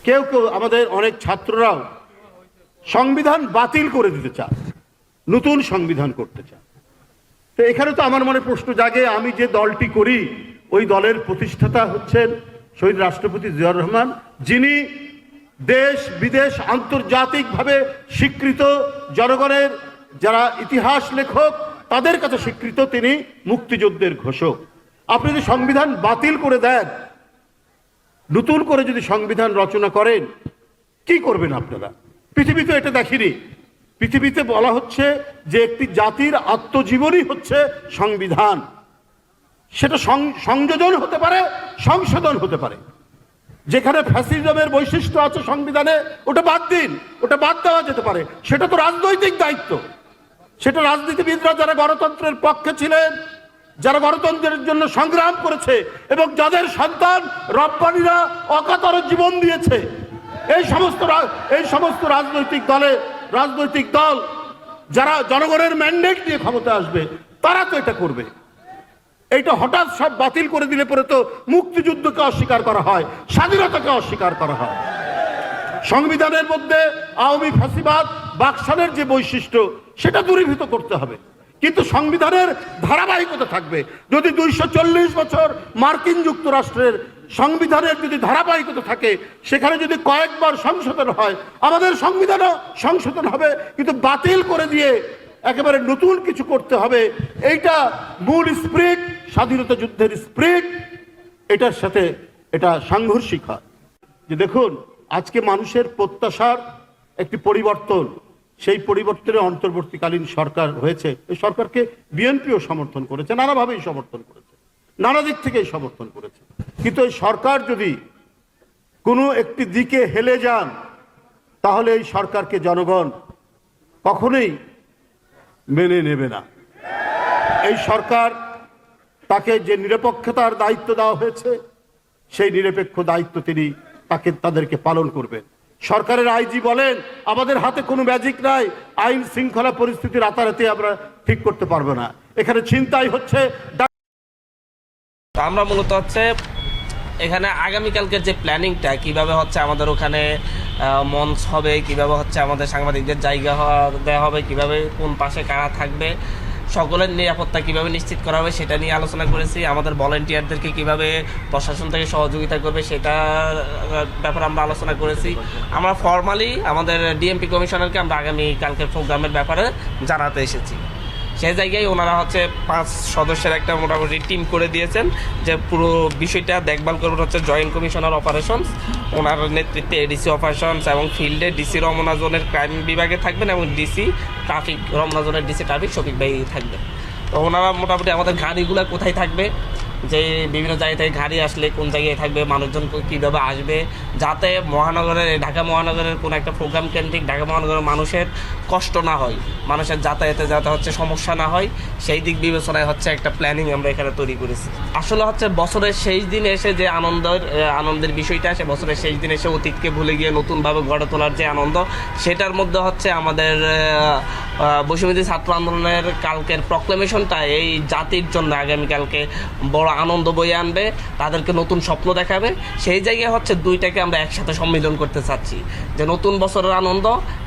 কেউ কেউ আমাদের অনেক ছাত্ররাও সংবিধান বাতিল করে দিতে চায়, নতুন সংবিধান করতে চায়। তো এখানে তো আমার মনে প্রশ্ন জাগে, আমি যে দলটি করি ওই দলের প্রতিষ্ঠাতা হচ্ছেন শহীদ রাষ্ট্রপতি জিয়াউর রহমান, যিনি দেশ বিদেশ আন্তর্জাতিকভাবে স্বীকৃত, জনগণের যারা ইতিহাস লেখক তাদের কাছে স্বীকৃত, তিনি মুক্তিযুদ্ধের ঘোষক। আপনি যদি সংবিধান বাতিল করে দেন, নতুন করে যদি সংবিধান রচনা করেন, কি করবেন আপনারা? পৃথিবীতে এটা দেখিনি। পৃথিবীতে বলা হচ্ছে যে একটি জাতির আত্মজীবনী হচ্ছে সংবিধান। সেটা সংযোজন হতে পারে, সংশোধন হতে পারে। যেখানে ফ্যাসিজমের বৈশিষ্ট্য আছে সংবিধানে, ওটা বাদ দিন, ওটা বাদ দেওয়া যেতে পারে। সেটা তো রাজনৈতিক দায়িত্ব। সেটা রাজনীতিবিদরা যারা গণতন্ত্রের পক্ষে ছিলেন, যারা গণতন্ত্রের জন্য সংগ্রাম করেছে এবং যাদের সন্তান রব্বানীরা অকাতর জীবন দিয়েছে, এই সমস্ত রাজনৈতিক দল যারা জনগণের ম্যান্ডেট নিয়ে ক্ষমতা আসবে, তারা তো এটা করবে। এইটা হঠাৎ সব বাতিল করে দিলে পরে তো মুক্তিযুদ্ধকে অস্বীকার করা হয়, স্বাধীনতাকে অস্বীকার করা হয়। সংবিধানের মধ্যে আওয়ামী ফ্যাসিবাদ বাকশালের যে বৈশিষ্ট্য, সেটা দূরীভূত করতে হবে। কিন্তু সংবিধানের ধারাবাহিকতা থাকবে। যদি 240 বছর মার্কিন যুক্তরাষ্ট্রের সংবিধানের যদি ধারাবাহিকতা থাকে, সেখানে যদি কয়েকবার সংশোধন হয়, আমাদের সংবিধানও সংশোধন হবে। কিন্তু বাতিল করে দিয়ে একেবারে নতুন কিছু করতে হবে, এইটা মূল স্পিরিট, স্বাধীনতা যুদ্ধের স্পিরিট, এটার সাথে এটা সাংঘর্ষিক হয়। যে দেখুন, আজকে মানুষের প্রত্যাশার একটি পরিবর্তন, সেই পরিবর্তনে অন্তর্বর্তীকালীন সরকার হয়েছে। এই সরকারকে বিএনপিও সমর্থন করেছে, নানাভাবেই সমর্থন করেছে, নানা দিক থেকেই সমর্থন করেছে। কিন্তু এই সরকার যদি কোনো একটি দিকে হেলে যান, তাহলে এই সরকারকে জনগণ কখনোই মেনে নেবে না। এই সরকার, তাকে যে নিরপেক্ষতার দায়িত্ব দেওয়া হয়েছে, সেই নিরপেক্ষ দায়িত্ব তিনি তাদেরকে পালন করবেন। সরকারের আইজি বলেন, আমাদের হাতে কোনো ম্যাজিক নাই, আইন শৃঙ্খলা পরিস্থিতি রাতারাতি আমরা ঠিক করতে পারবো না, এখানে ছিনতাই হচ্ছে। আমরা মূলত হচ্ছে এখানে আগামীকালকের যে প্ল্যানিংটা, কিভাবে হচ্ছে আমাদের ওখানে মঞ্চ হবে, কিভাবে হচ্ছে আমাদের সাংবাদিকদের জায়গা দেওয়া হবে, কিভাবে কোন পাশে কারা থাকবে, সকলের নিরাপত্তা কিভাবে নিশ্চিত করা হবে, সেটা নিয়ে আলোচনা করেছি। আমাদের ভলেন্টিয়ারদেরকে কিভাবে প্রশাসন থেকে সহযোগিতা করবে, সেটার ব্যাপারে আমরা আলোচনা করেছি। আমরা ফর্মালি আমাদের ডিএমপি কমিশনারকে আমরা আগামীকালকের প্রোগ্রামের ব্যাপারে জানাতে এসেছি। সেই জায়গায় ওনারা হচ্ছে 5 সদস্যের একটা মোটামুটি টিম করে দিয়েছেন, যে পুরো বিষয়টা দেখভাল করবেন হচ্ছে জয়েন্ট কমিশনার অপারেশনস, ওনার নেতৃত্বে এডিসি অপারেশনস এবং ফিল্ডে ডিসি রমনা জোনের ক্রাইম বিভাগে থাকবেন এবং ডিসি ট্রাফিক, রমনা জোনের ডিসি ট্রাফিক শফিক ভাই থাকবেন। তো ওনারা মোটামুটি আমাদের গাড়িগুলো কোথায় থাকবে, যে বিভিন্ন জায়গা থেকে গাড়ি আসলে কোন জায়গায় থাকবে, মানুষজন কীভাবে আসবে, যাতে ঢাকা মহানগরের কোনো একটা প্রোগ্রাম কেন্দ্রিক ঢাকা মহানগরের মানুষের কষ্ট না হয়, মানুষের যাতায়াতে যাতে হচ্ছে সমস্যা না হয়, সেই দিক বিবেচনায় হচ্ছে একটা প্ল্যানিং আমরা এখানে তৈরি করেছি। আসলে হচ্ছে বছরের শেষ দিনে এসে যে আনন্দের বিষয়টা, সে বছরের শেষ দিনে এসে অতীতকে ভুলে গিয়ে নতুনভাবে গড়ে তোলার যে আনন্দ, সেটার মধ্যে হচ্ছে আমাদের বৈষম্যবিরোধী ছাত্র আন্দোলনের কালকের প্রক্লেমেশনটা এই জাতির জন্য আগামীকালকে বড় আনন্দ বয়ে আনবে, তাদেরকে নতুন স্বপ্ন দেখাবে। সেই জায়গায় হচ্ছে দুইটাকে আমরা একসাথে সম্মিলন করতে চাচ্ছি, যে নতুন বছরের আনন্দ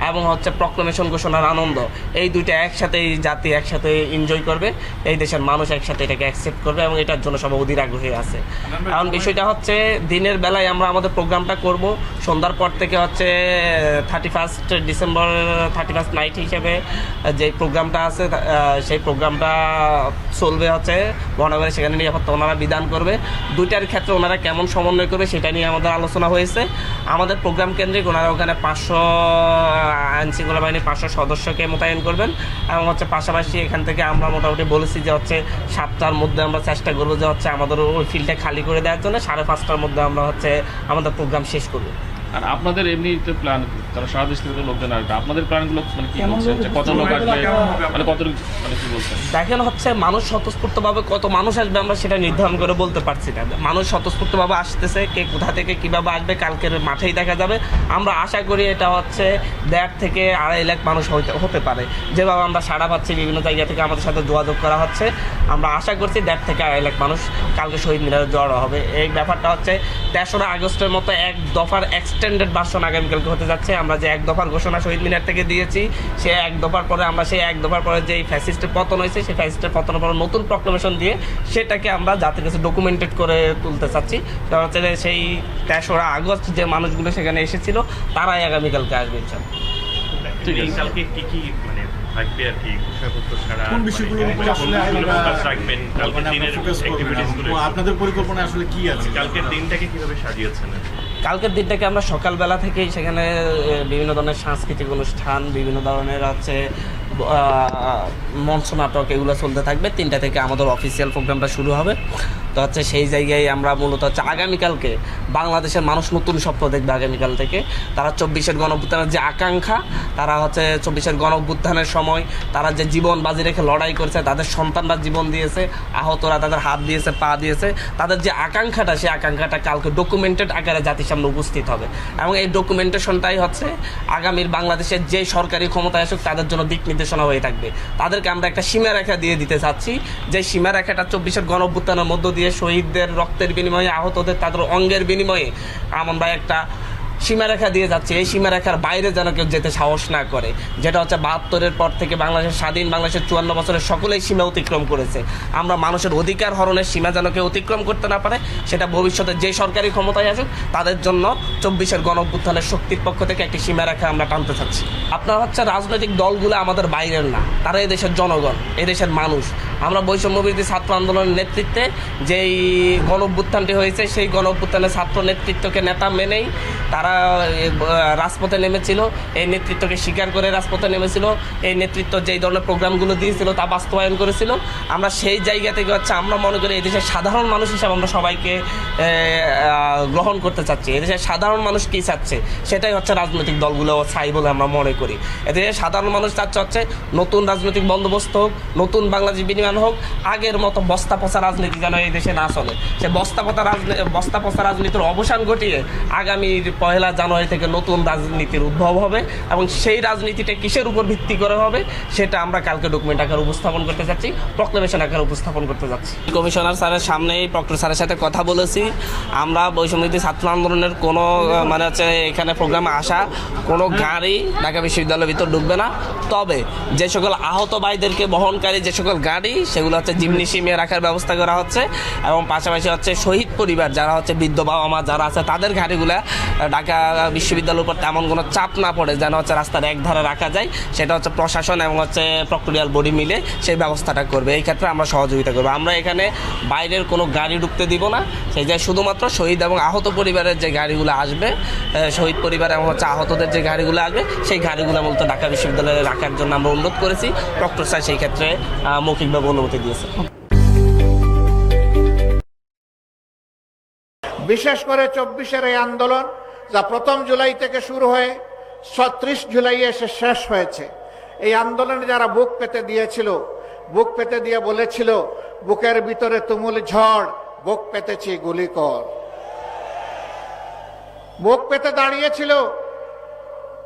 এবং হচ্ছে প্রক্লেমেশন ঘোষণার আনন্দ, এই দুইটা একসাথে এই জাতি একসাথে এনজয় করবে, এই দেশের মানুষ একসাথে এটাকে অ্যাকসেপ্ট করবে এবং এটার জন্য সবাই অধীর আগ্রহী আছে। কারণ বিষয়টা হচ্ছে দিনের বেলায় আমরা আমাদের প্রোগ্রামটা করব, সন্ধ্যার পর থেকে হচ্ছে 31 ডিসেম্বর 31 নাইট হিসেবে যে প্রোগ্রামটা আছে, সেই প্রোগ্রামটা চলবে হচ্ছে মহানগরে। সেখানে নিরাপত্তা ওনারা বিধান করবে, দুইটার ক্ষেত্রে ওনারা কেমন সমন্বয় করবে সেটা নিয়ে আমাদের আলোচনা হয়েছে। আমাদের প্রোগ্রাম কেন্দ্রিক ওনারা ওখানে 500 আইনশৃঙ্খলা বাহিনীর 500 সদস্যকে মোতায়েন করবেন এবং হচ্ছে পাশাপাশি এখান থেকে আমরা মোটামুটি বলেছি যে হচ্ছে 7টার মধ্যে আমরা চেষ্টা করবো যে হচ্ছে আমাদের ওই ফিল্ডটা খালি করে দেওয়ার জন্য, 5:30টার মধ্যে আমরা হচ্ছে আমাদের প্রোগ্রাম শেষ করবো। আর আপনাদের এমনিতে প্ল্যান, তারা সারা দেশ থেকে তো লোকজন আসবে, আপনাদের প্ল্যানগুলো মানে কি বলছেন, যে কত লোক আসবে, মানে কত, মানে কি বলছেন? দেখেন হচ্ছে মানুষ স্বতঃস্ফূর্তভাবে কত মানুষ আসবে আমরা সেটা নির্ধারণ করে বলতে পারছি না। মানুষ স্বতঃস্ফূর্তভাবে আসতেছে, কে কোথা থেকে কিভাবে আসবে কালকের মাঠেই দেখা যাবে। আমরা আশা করি এটা হচ্ছে 1.5 থেকে 2.5 লাখ মানুষ হতে পারে, যেভাবে আমরা সাড়া পাচ্ছি বিভিন্ন জায়গা থেকে আমাদের সাথে যোগাযোগ করা হচ্ছে। আমরা আশা করছি 1.5 থেকে 2.5 লাখ মানুষ কালকে শহীদ মিনারে জড়ো হবে। এই ব্যাপারটা হচ্ছে 3রা আগস্টের মতো এক দফার এক্সটেন্ডেড ভার্সন আগামীকালকে হতে যাচ্ছে। আমরা যে এক দফার ঘোষণা শহীদ মিনার থেকে দিয়েছি, সে এক দফার পরে আমরা সেই এক দফার পরে যে ফ্যাসিস্টের পতন হয়েছে, সেই ফ্যাসিস্টের পতনের পরে নতুন প্রক্লেমেশন দিয়ে সেটাকে আমরা জাতির কাছে ডকুমেন্টেড করে তুলতে চাচ্ছি। কারণ হচ্ছে যে সেই 3রা আগস্ট যে মানুষগুলো সেখানে এসেছিল তারাই আগামীকালকে আসবে ইনশাআল্লাহ। ঠিক আছে। কালকে কি কি মানে থাকবে আর কি ঘোষণাপত্র ছাড়া কোন বিষয়গুলোর উপর আসলে ফোকাস রাখবেন কালকে দিনের অ্যাক্টিভিটিসগুলো, আপনাদের পরিকল্পনা আসলে কি আছে? কালকের দিনটাকে কিভাবে সাজিয়েছেন? কালকের দিনটাকে আমরা সকালবেলা থেকেই সেখানে বিভিন্ন ধরনের সাংস্কৃতিক অনুষ্ঠান, বিভিন্ন ধরনের হচ্ছে মঞ্চ নাটক এগুলো চলতে থাকবে। 3টা থেকে আমাদের অফিসিয়াল প্রোগ্রামটা শুরু হবে। তো হচ্ছে সেই জায়গায় আমরা মূলত হচ্ছে আগামীকালকে বাংলাদেশের মানুষ নতুন স্বপ্ন দেখবে। আগামীকাল থেকে তারা 24-এর গণঅভ্যুত্থানের যে আকাঙ্ক্ষা, তারা হচ্ছে 24-এর গণঅভ্যুত্থানের সময় তারা যে জীবন বাজি রেখে লড়াই করেছে, তাদের সন্তানরা জীবন দিয়েছে, আহতরা তাদের হাত দিয়েছে, পা দিয়েছে, তাদের যে আকাঙ্ক্ষাটা, সেই আকাঙ্ক্ষাটা কালকে ডকুমেন্টেড আকারে জাতির সামনে উপস্থিত হবে। এবং এই ডকুমেন্টেশনটাই হচ্ছে আগামীর বাংলাদেশের যে সরকারি ক্ষমতায় আসুক তাদের জন্য দিক নির্দেশনা হয়ে থাকবে। তাদেরকে আমরা একটা সীমারেখা দিয়ে দিতে চাচ্ছি, যে সীমারেখাটা 24-এর গণঅভ্যুত্থানের মধ্য দিয়ে শহীদদের রক্তের বিনিময়ে, আহতদের তাদের অঙ্গের বিনিময়ে আমরা একটা সীমারেখা দিয়ে যাচ্ছে। এই সীমারেখার বাইরে যেন কেউ যেতে সাহস না করে, যেটা হচ্ছে 72-এর পর থেকে বাংলাদেশের স্বাধীন বাংলাদেশের 54 বছরের সকলেই সীমা অতিক্রম করেছে। আমরা মানুষের অধিকার হরণের সীমা যেন কেউ অতিক্রম করতে না পারে, সেটা ভবিষ্যতে যে সরকারি ক্ষমতায় আসুক তাদের জন্য 24-এর গণঅভ্যুত্থানের শক্তির পক্ষ থেকে একটি সীমারেখা আমরা টানতে চাচ্ছি। আপনার হচ্ছে রাজনৈতিক দলগুলো আমাদের বাইরের না, তারা এই দেশের জনগণ, এই দেশের মানুষ। আমরা বৈষম্যবিরোধী ছাত্র আন্দোলনের নেতৃত্বে যেই গণঅভ্যুত্থানটি হয়েছে, সেই গণঅভ্যুত্থানের ছাত্র নেতৃত্বকে নেতা মেনেই তারা রাজপথে নেমেছিল, এই নেতৃত্বকে স্বীকার করে রাজপথে নেমেছিল, এই নেতৃত্ব যেই ধরনের প্রোগ্রামগুলো দিয়েছিল তা বাস্তবায়ন করেছিল। আমরা সেই জায়গা থেকে হচ্ছে আমরা মনে করি এই দেশের সাধারণ মানুষ হিসাবে আমরা সবাইকে গ্রহণ করতে চাচ্ছি। এদেশের সাধারণ মানুষ কী চাচ্ছে সেটাই হচ্ছে রাজনৈতিক দলগুলো চাই বলে আমরা মনে করি। এদেশের সাধারণ মানুষ চাচ্ছে হচ্ছে নতুন রাজনৈতিক বন্দোবস্ত হোক, নতুন বাংলাদেশ বিনিময় হোক, আগের মতো বস্তা পচা রাজনীতি যেন এই দেশে না চলে। সে বস্তা পচা রাজনীতির অবসান ঘটিয়ে আগামীর 1 জানুয়ারি থেকে নতুন রাজনীতির উদ্ভব হবে, এবং সেই রাজনীতিটা কিসের উপর ভিত্তি করে হবে সেটা আমরা কালকে ডকুমেন্ট আকারে উপস্থাপন করতে যাচ্ছি, প্রক্লেমেশন আকারে উপস্থাপন করতে যাচ্ছি। কমিশনার স্যারের সামনেই প্রক্টর স্যারের সাথে কথা বলেছি। আমরা বৈষম্যবিরোধী ছাত্র আন্দোলনের কোনো মানে হচ্ছে এখানে প্রোগ্রামে আসা কোনো গাড়ি ঢাকা বিশ্ববিদ্যালয়ের ভিতর ঢুকবে না। তবে যে সকল আহত ভাইদেরকে বহনকারী যে সকল গাড়ি, সেগুলো হচ্ছে জিমনি সিমিয়ে রাখার ব্যবস্থা করা হচ্ছে, এবং পাশাপাশি হচ্ছে শহীদ পরিবার যারা হচ্ছে বৃদ্ধ বাবা মা যারা আছে তাদের গাড়িগুলা ঢাকা বিশ্ববিদ্যালয়ের উপর তেমন কোনো চাপ না পড়ে যেন হচ্ছে রাস্তার এক ধারে রাখা যায়, সেটা হচ্ছে প্রশাসন এবং হচ্ছে প্রক্টোরিয়াল বডি মিলে সেই ব্যবস্থাটা করবে। এই ক্ষেত্রে আমরা সহযোগিতা করবো। আমরা এখানে বাইরের কোনো গাড়ি ঢুকতে দিব না, সেই যে শুধুমাত্র শহীদ এবং আহত পরিবারের যে গাড়িগুলো আসবে, শহীদ পরিবার এবং হচ্ছে আহতদের যে গাড়িগুলো আসবে, সেই গাড়িগুলো মূলত ঢাকা বিশ্ববিদ্যালয়ে রাখার জন্য আমরা অনুরোধ করেছি। প্রক্টর স্যার সেই ক্ষেত্রে মৌখিকভাবে অনুমতি দিয়েছে। বিশেষ করে 24-এর এই আন্দোলন যা 1 জুলাই থেকে শুরু হয়ে 30 জুলাই এসে শেষ হয়েছে, এই আন্দোলনে যারা বুক পেতে দিয়েছিল, বুক পেতে দিয়ে বলেছিল বুকের ভিতরে তুমুল ঝড়, বুক পেতেছি গুলি কর, বুক পেতে দাঁড়িয়েছিল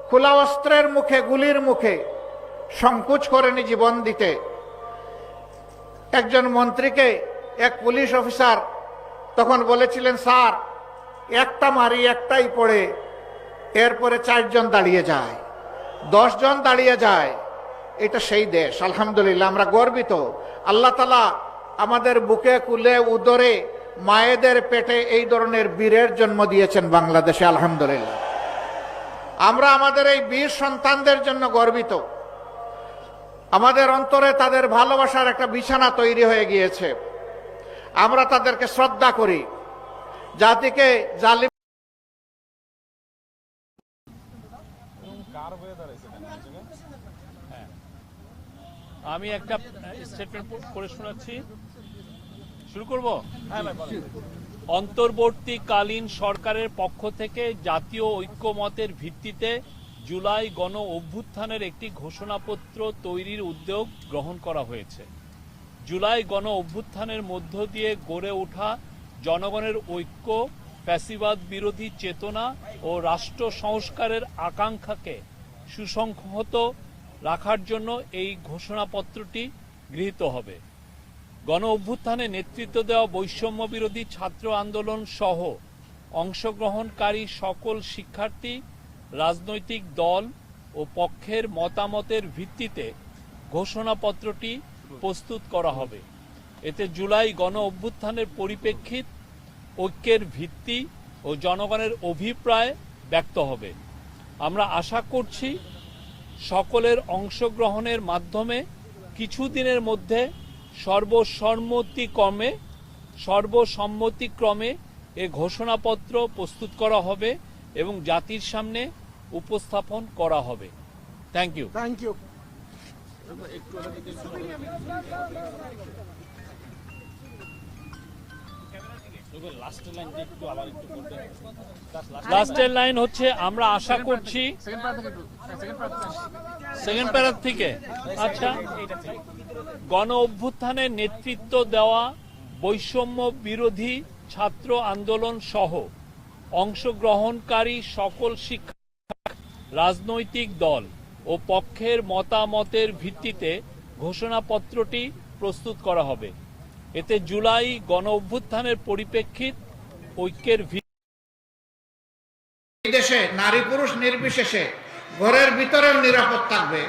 খোলা অস্ত্রের মুখে, গুলির মুখে, সংকোচ করেনি জীবন দিতে। একজন মন্ত্রীকে এক পুলিশ অফিসার তখন বলেছিলেন, স্যার একটা মারি একটাই পড়ে, এরপরে 4 জন দাঁড়িয়ে যায়, 10 জন দাঁড়িয়ে যায়। এটা সেই দেশ। আলহামদুলিল্লাহ আমরা গর্বিত। আল্লাহ তাআলা আমাদের বুকে কুলে উদরে মায়েদের পেটে এই ধরনের বীরের জন্ম দিয়েছেন বাংলাদেশে, আলহামদুলিল্লাহ। আমরা আমাদের এই বীর সন্তানদের জন্য গর্বিত। আমাদের অন্তরে তাদের ভালোবাসার একটা বিছানা তৈরি হয়ে গিয়েছে। আমরা তাদেরকে শ্রদ্ধা করি। জাতিকে জালিম আমি একটা স্টেটমেন্ট পড়ে শোনাচ্ছি। শুরু করবো? হ্যাঁ ভাই। অন্তর্বর্তীকালীন সরকারের পক্ষ থেকে জাতীয় ঐক্যমতের ভিত্তিতে জুলাই গণ অভ্যুত্থানের একটি ঘোষণাপত্র তৈরির উদ্যোগ গ্রহণ করা হয়েছে। জুলাই গণ অভ্যুত্থানের মধ্য দিয়ে গড়ে ওঠা জনগণের ঐক্য, ফ্যাসিবাদ বিরোধী চেতনা ও রাষ্ট্র সংস্কারের আকাঙ্ক্ষাকে সুসংহত রাখার জন্য এই ঘোষণাপত্রটি গৃহীত হবে। গণ অভ্যুত্থানে নেতৃত্ব দেওয়া বৈষম্য বিরোধী ছাত্র আন্দোলন সহ অংশগ্রহণকারী সকল শিক্ষার্থী, রাজনৈতিক দল ও পক্ষের মতামতের ভিত্তিতে ঘোষণাপত্রটি প্রস্তুত করা হবে। এতে জুলাই গণ অভ্যুত্থানের পরিপ্রেক্ষিত, ঐক্যের ভিত্তি ও জনগণের অভিপ্রায় ব্যক্ত হবে। আমরা আশা করছি সকলের অংশগ্রহণের মাধ্যমে কিছুদিনের মধ্যে সর্বসম্মতিক্রমে এ ঘোষণাপত্র প্রস্তুত করা হবে এবং জাতির সামনে উপস্থাপন করা হবে। Thank you. লাস্টের লাইন হচ্ছে, আমরা আশা করছি সেকেন্ড প্যারা থেকে, আচ্ছা, গণ অভ্যুত্থানে নেতৃত্ব দেওয়া বৈষম্য বিরোধী ছাত্র আন্দোলন সহ অংশগ্রহণকারী সকল শিক্ষা, রাজনৈতিক দল ও পক্ষের মতামতের ভিত্তিতে ঘোষণাপত্রটি প্রস্তুত করা হবে। এতে জুলাই গণ অভ্যুত্থানের পরিপ্রেক্ষিত, ঐক্যের দেশে নারী পুরুষ নির্বিশেষে ঘরের ভিতরেও নিরাপদ থাকবে,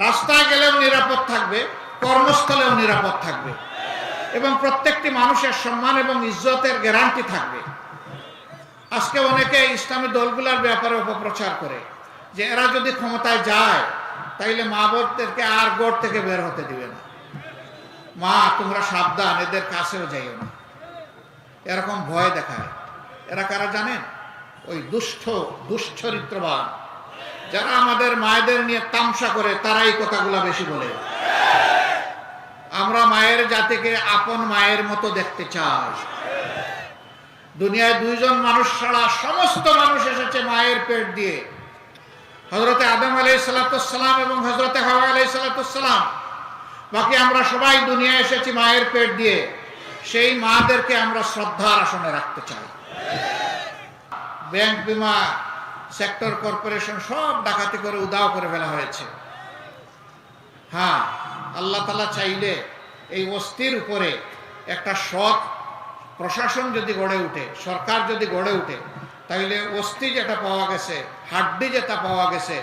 রাস্তায় গেলেও নিরাপদ থাকবে, কর্মস্থলেও নিরাপদ থাকবে এবং প্রত্যেকটি মানুষের সম্মান এবং ইজ্জতের গ্যারান্টি থাকবে। আজকে অনেকে ইসলামী দলগুলোর ব্যাপারে অপপ্রচার করে যে এরা যদি ক্ষমতায় যায় তাইলে মা বোনদেরকে আর গড় থেকে বের হতে দিবে না, মা তোমরা সাবধান, এদের কাছেও যাইও না, এরকম ভয় দেখায়। এরা কারা জানেন? ওই দুশ্চরিত্রবান যারা আমাদের মায়েদের নিয়ে তামসা করে, তারা এই কথাগুলো বেশি বলে। আমরা মায়ের জাতিকে আপন মায়ের মতো দেখতে চাই। দুনিয়ায় দুইজন মানুষ ছাড়া সমস্ত মানুষ এসেছে মায়ের পেট দিয়ে, হযরতে আদম আলাইহিস সালাম এবং হযরতে হাওয়া আলাইহিস সালাম। বাকি আমরা সবাই দুনিয়ায় এসেছি মায়ের পেট দিয়ে। সেই মাদেরকে আমরা শ্রদ্ধার আসনে রাখতে চাই। ব্যাংক, বিমা, সেক্টর, কর্পোরেশন সব ডাকাতি করে উধাও করে ফেলা হয়েছে। হ্যাঁ, আল্লাহ তাআলা চাইলে এই অস্থির উপরে একটা সৎ প্রশাসন যদি গড়ে উঠে, সরকার যদি গড়ে উঠে, তাইলে অস্থি যেটা পাওয়া গেছে, হাড্ডি যেটা পাওয়া গেছে,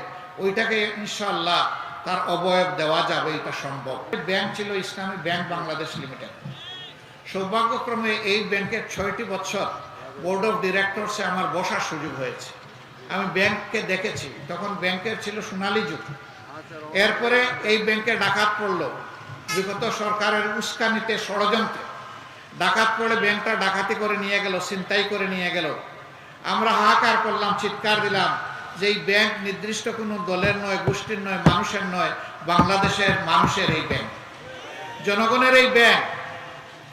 ওইটাকে ইনশাআল্লাহ তার অবয়ব দেওয়া যাবে, এটা সম্ভব। ব্যাংক ছিল ইসলামী ব্যাংক বাংলাদেশ লিমিটেড। সৌভাগ্যক্রমে এই ব্যাংকের 6টি বছর বোর্ড অফ ডিরেক্টরসে আমার বসার সুযোগ হয়েছে। আমি ব্যাংককে দেখেছি, তখন ব্যাংকের ছিল সোনালী যুগ। এরপরে এই ব্যাংকে ডাকাত পড়লো, বিগত সরকারের উস্কানিতে, ষড়যন্ত্রে ডাকাত পড়ে ব্যাংকটা ডাকাতি করে নিয়ে গেল, ছিনতাই করে নিয়ে গেল। আমরা হাহাকার করলাম, চিৎকার দিলাম যে এই ব্যাংক নির্দিষ্ট কোনো দলের নয়, গোষ্ঠীর নয়, মানুষের নয়, বাংলাদেশের মানুষের এই ব্যাংক, জনগণের এই ব্যাংক।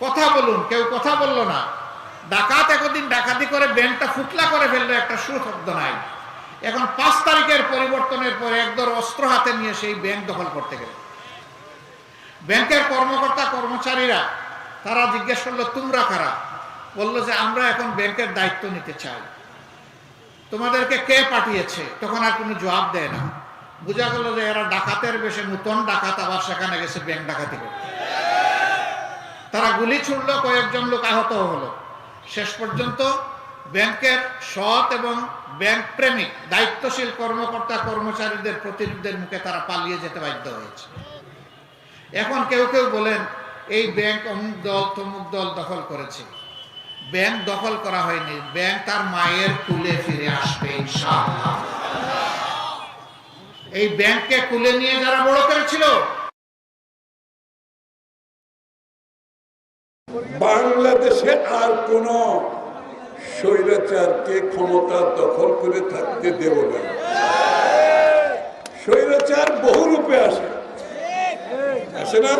কথা বলুন, কেউ কথা বললো না। ডাকাত একদিন ডাকাতি করে ব্যাংকটা ফুটলা করে ফেললো, একটা সুশব্দ নাই। এখন 5 তারিখের পরিবর্তনের পরে একদর অস্ত্র হাতে নিয়ে সেই ব্যাংক দখল করতে গেল। ব্যাংকের কর্মকর্তা কর্মচারীরা তারা জিজ্ঞেস করলো তোমরা কারা? বললো যে আমরা এখন ব্যাংকের দায়িত্ব নিতে চাই, তোমাদেরকে কে পাঠিয়েছে? তখন আর কোনো জবাব দেয় না। বোঝা গেল যে এরা ডাকাতের বেশে নতুন ডাকাত, আবার সেখানে গেছে ব্যাংক ডাকাতি করতে। তারা গুলি ছুড়লো, কয়েকজন লোক আহত হলো। শেষ পর্যন্ত ব্যাংকের সৎ এবং ব্যাংক প্রেমিক দায়িত্বশীল কর্মকর্তা কর্মচারীদের প্রতিনিধিদের মুখে তারা পালিয়ে যেতে বাধ্য হয়েছে। এখন কেউ কেউ বলেন এই ব্যাংক অমুক দল তমুক দল দখল করেছে। ব্যাংক দখল করা হয়নি, ব্যাংক তার মায়ের কুলে ফিরে আসবে ইনশাআল্লাহ। এই ব্যাংককে কুলে নিয়ে যারা বড় করেছিল, বাংলাদেশে আর কোন স্বৈরাচারকে ক্ষমতা দখল করে থাকতে দেব না। স্বৈরাচার বহু রূপে আসে না?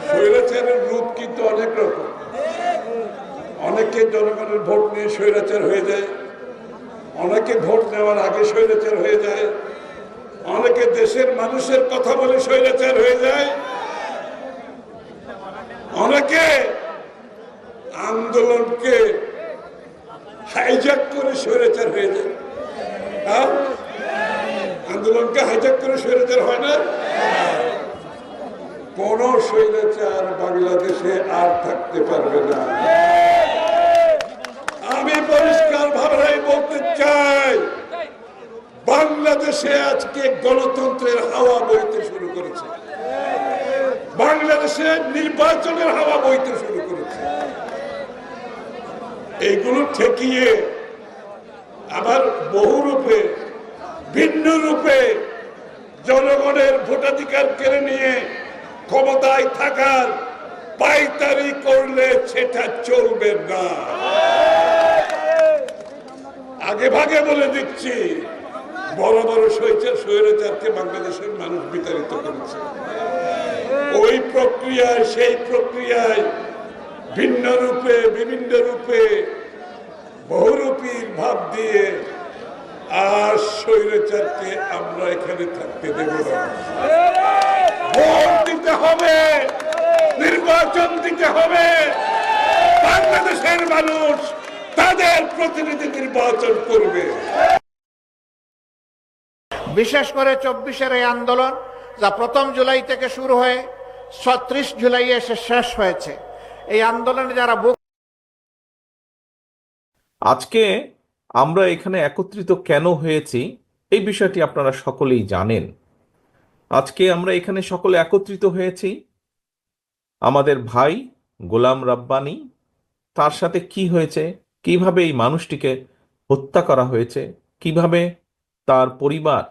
স্বৈরাচারের রূপ কিন্তু অনেক রকম। অনেকে জনগণের ভোট নিয়ে স্বৈরাচার হয়ে যায়, অনেকে ভোট নেওয়ার আগে স্বৈরাচার হয়ে যায়, অনেকে দেশের মানুষের কথা বলে স্বৈরাচার হয়ে যায়, অনেকে আন্দোলনকে হাইজ্যাক করে স্বৈরাচার হয়ে যায়। হ্যাঁ, আন্দোলনকে হাইজ্যাক করে স্বৈরাচার হয় না? কোন স্বৈরাচার বাংলাদেশে আর থাকতে পারবে না। আমি পরিষ্কার ভাবে বলতে চাই, বাংলাদেশে আজকে গণতন্ত্রের হাওয়া বইতে শুরু করেছে, বাংলাদেশে নির্বাচনের হাওয়া বইতে শুরু করেছে। এগুলো ঠেকিয়ে আবার বহুরূপে ভিন্ন রূপে জনগণের ভোটাধিকার কেড়ে নিয়ে ক্ষমতায় থাকার পায়তারি করলে সেটা চলবে না। আগে ভাগে বলে দিচ্ছি, বড় বড় স্বৈরাচারকে বাংলাদেশের মানুষ বিতাড়িত করেছে। ওই প্রক্রিয়ায়, সেই প্রক্রিয়ায় ভিন্ন রূপে, বিভিন্ন রূপে, বহুরূপীর ভাব দিয়ে আর স্বৈরাচারকে আমরা এখানে থাকতে দেব না। ভোট দিতে হবে, নির্বাচন দিতে হবে, বাংলাদেশের মানুষ তাদের প্রতিনিধি নির্বাচন করবে। বিশেষ করে 24-এর এই আন্দোলন, যা 1 জুলাই থেকে শুরু হয়ে 30 জুলাই এসে শেষ হয়েছে, এই আন্দোলনে যারা আজকে আমরা এখানে একত্রিত কেন হয়েছি এই বিষয়টি আপনারা সকলেই জানেন। আজকে আমরা এখানে সকলে একত্রিত হয়েছি আমাদের ভাই গোলাম রাব্বানী, তার সাথে কি হয়েছে, কিভাবে এই মানুষটিকে হত্যা করা হয়েছে, কিভাবে তার পরিবার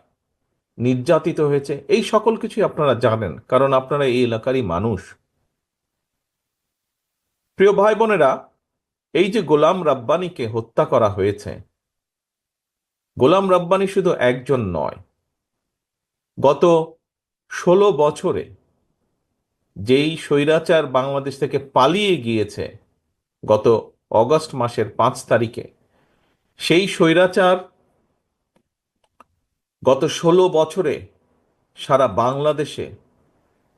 নির্যাতিত হয়েছে, এই সকল কিছুই আপনারা জানেন, কারণ আপনারা এই এলাকারই মানুষ। প্রিয় ভাই বোনেরা, এই যে গোলাম রাব্বানীকে হত্যা করা হয়েছে, গোলাম রাব্বানী শুধু একজন নয়। গত 16 বছরে যেই স্বৈরাচার বাংলাদেশ থেকে পালিয়ে গিয়েছে গত অগস্ট মাসের 5 তারিখে, সেই স্বৈরাচার গত 16 বছরে সারা বাংলাদেশে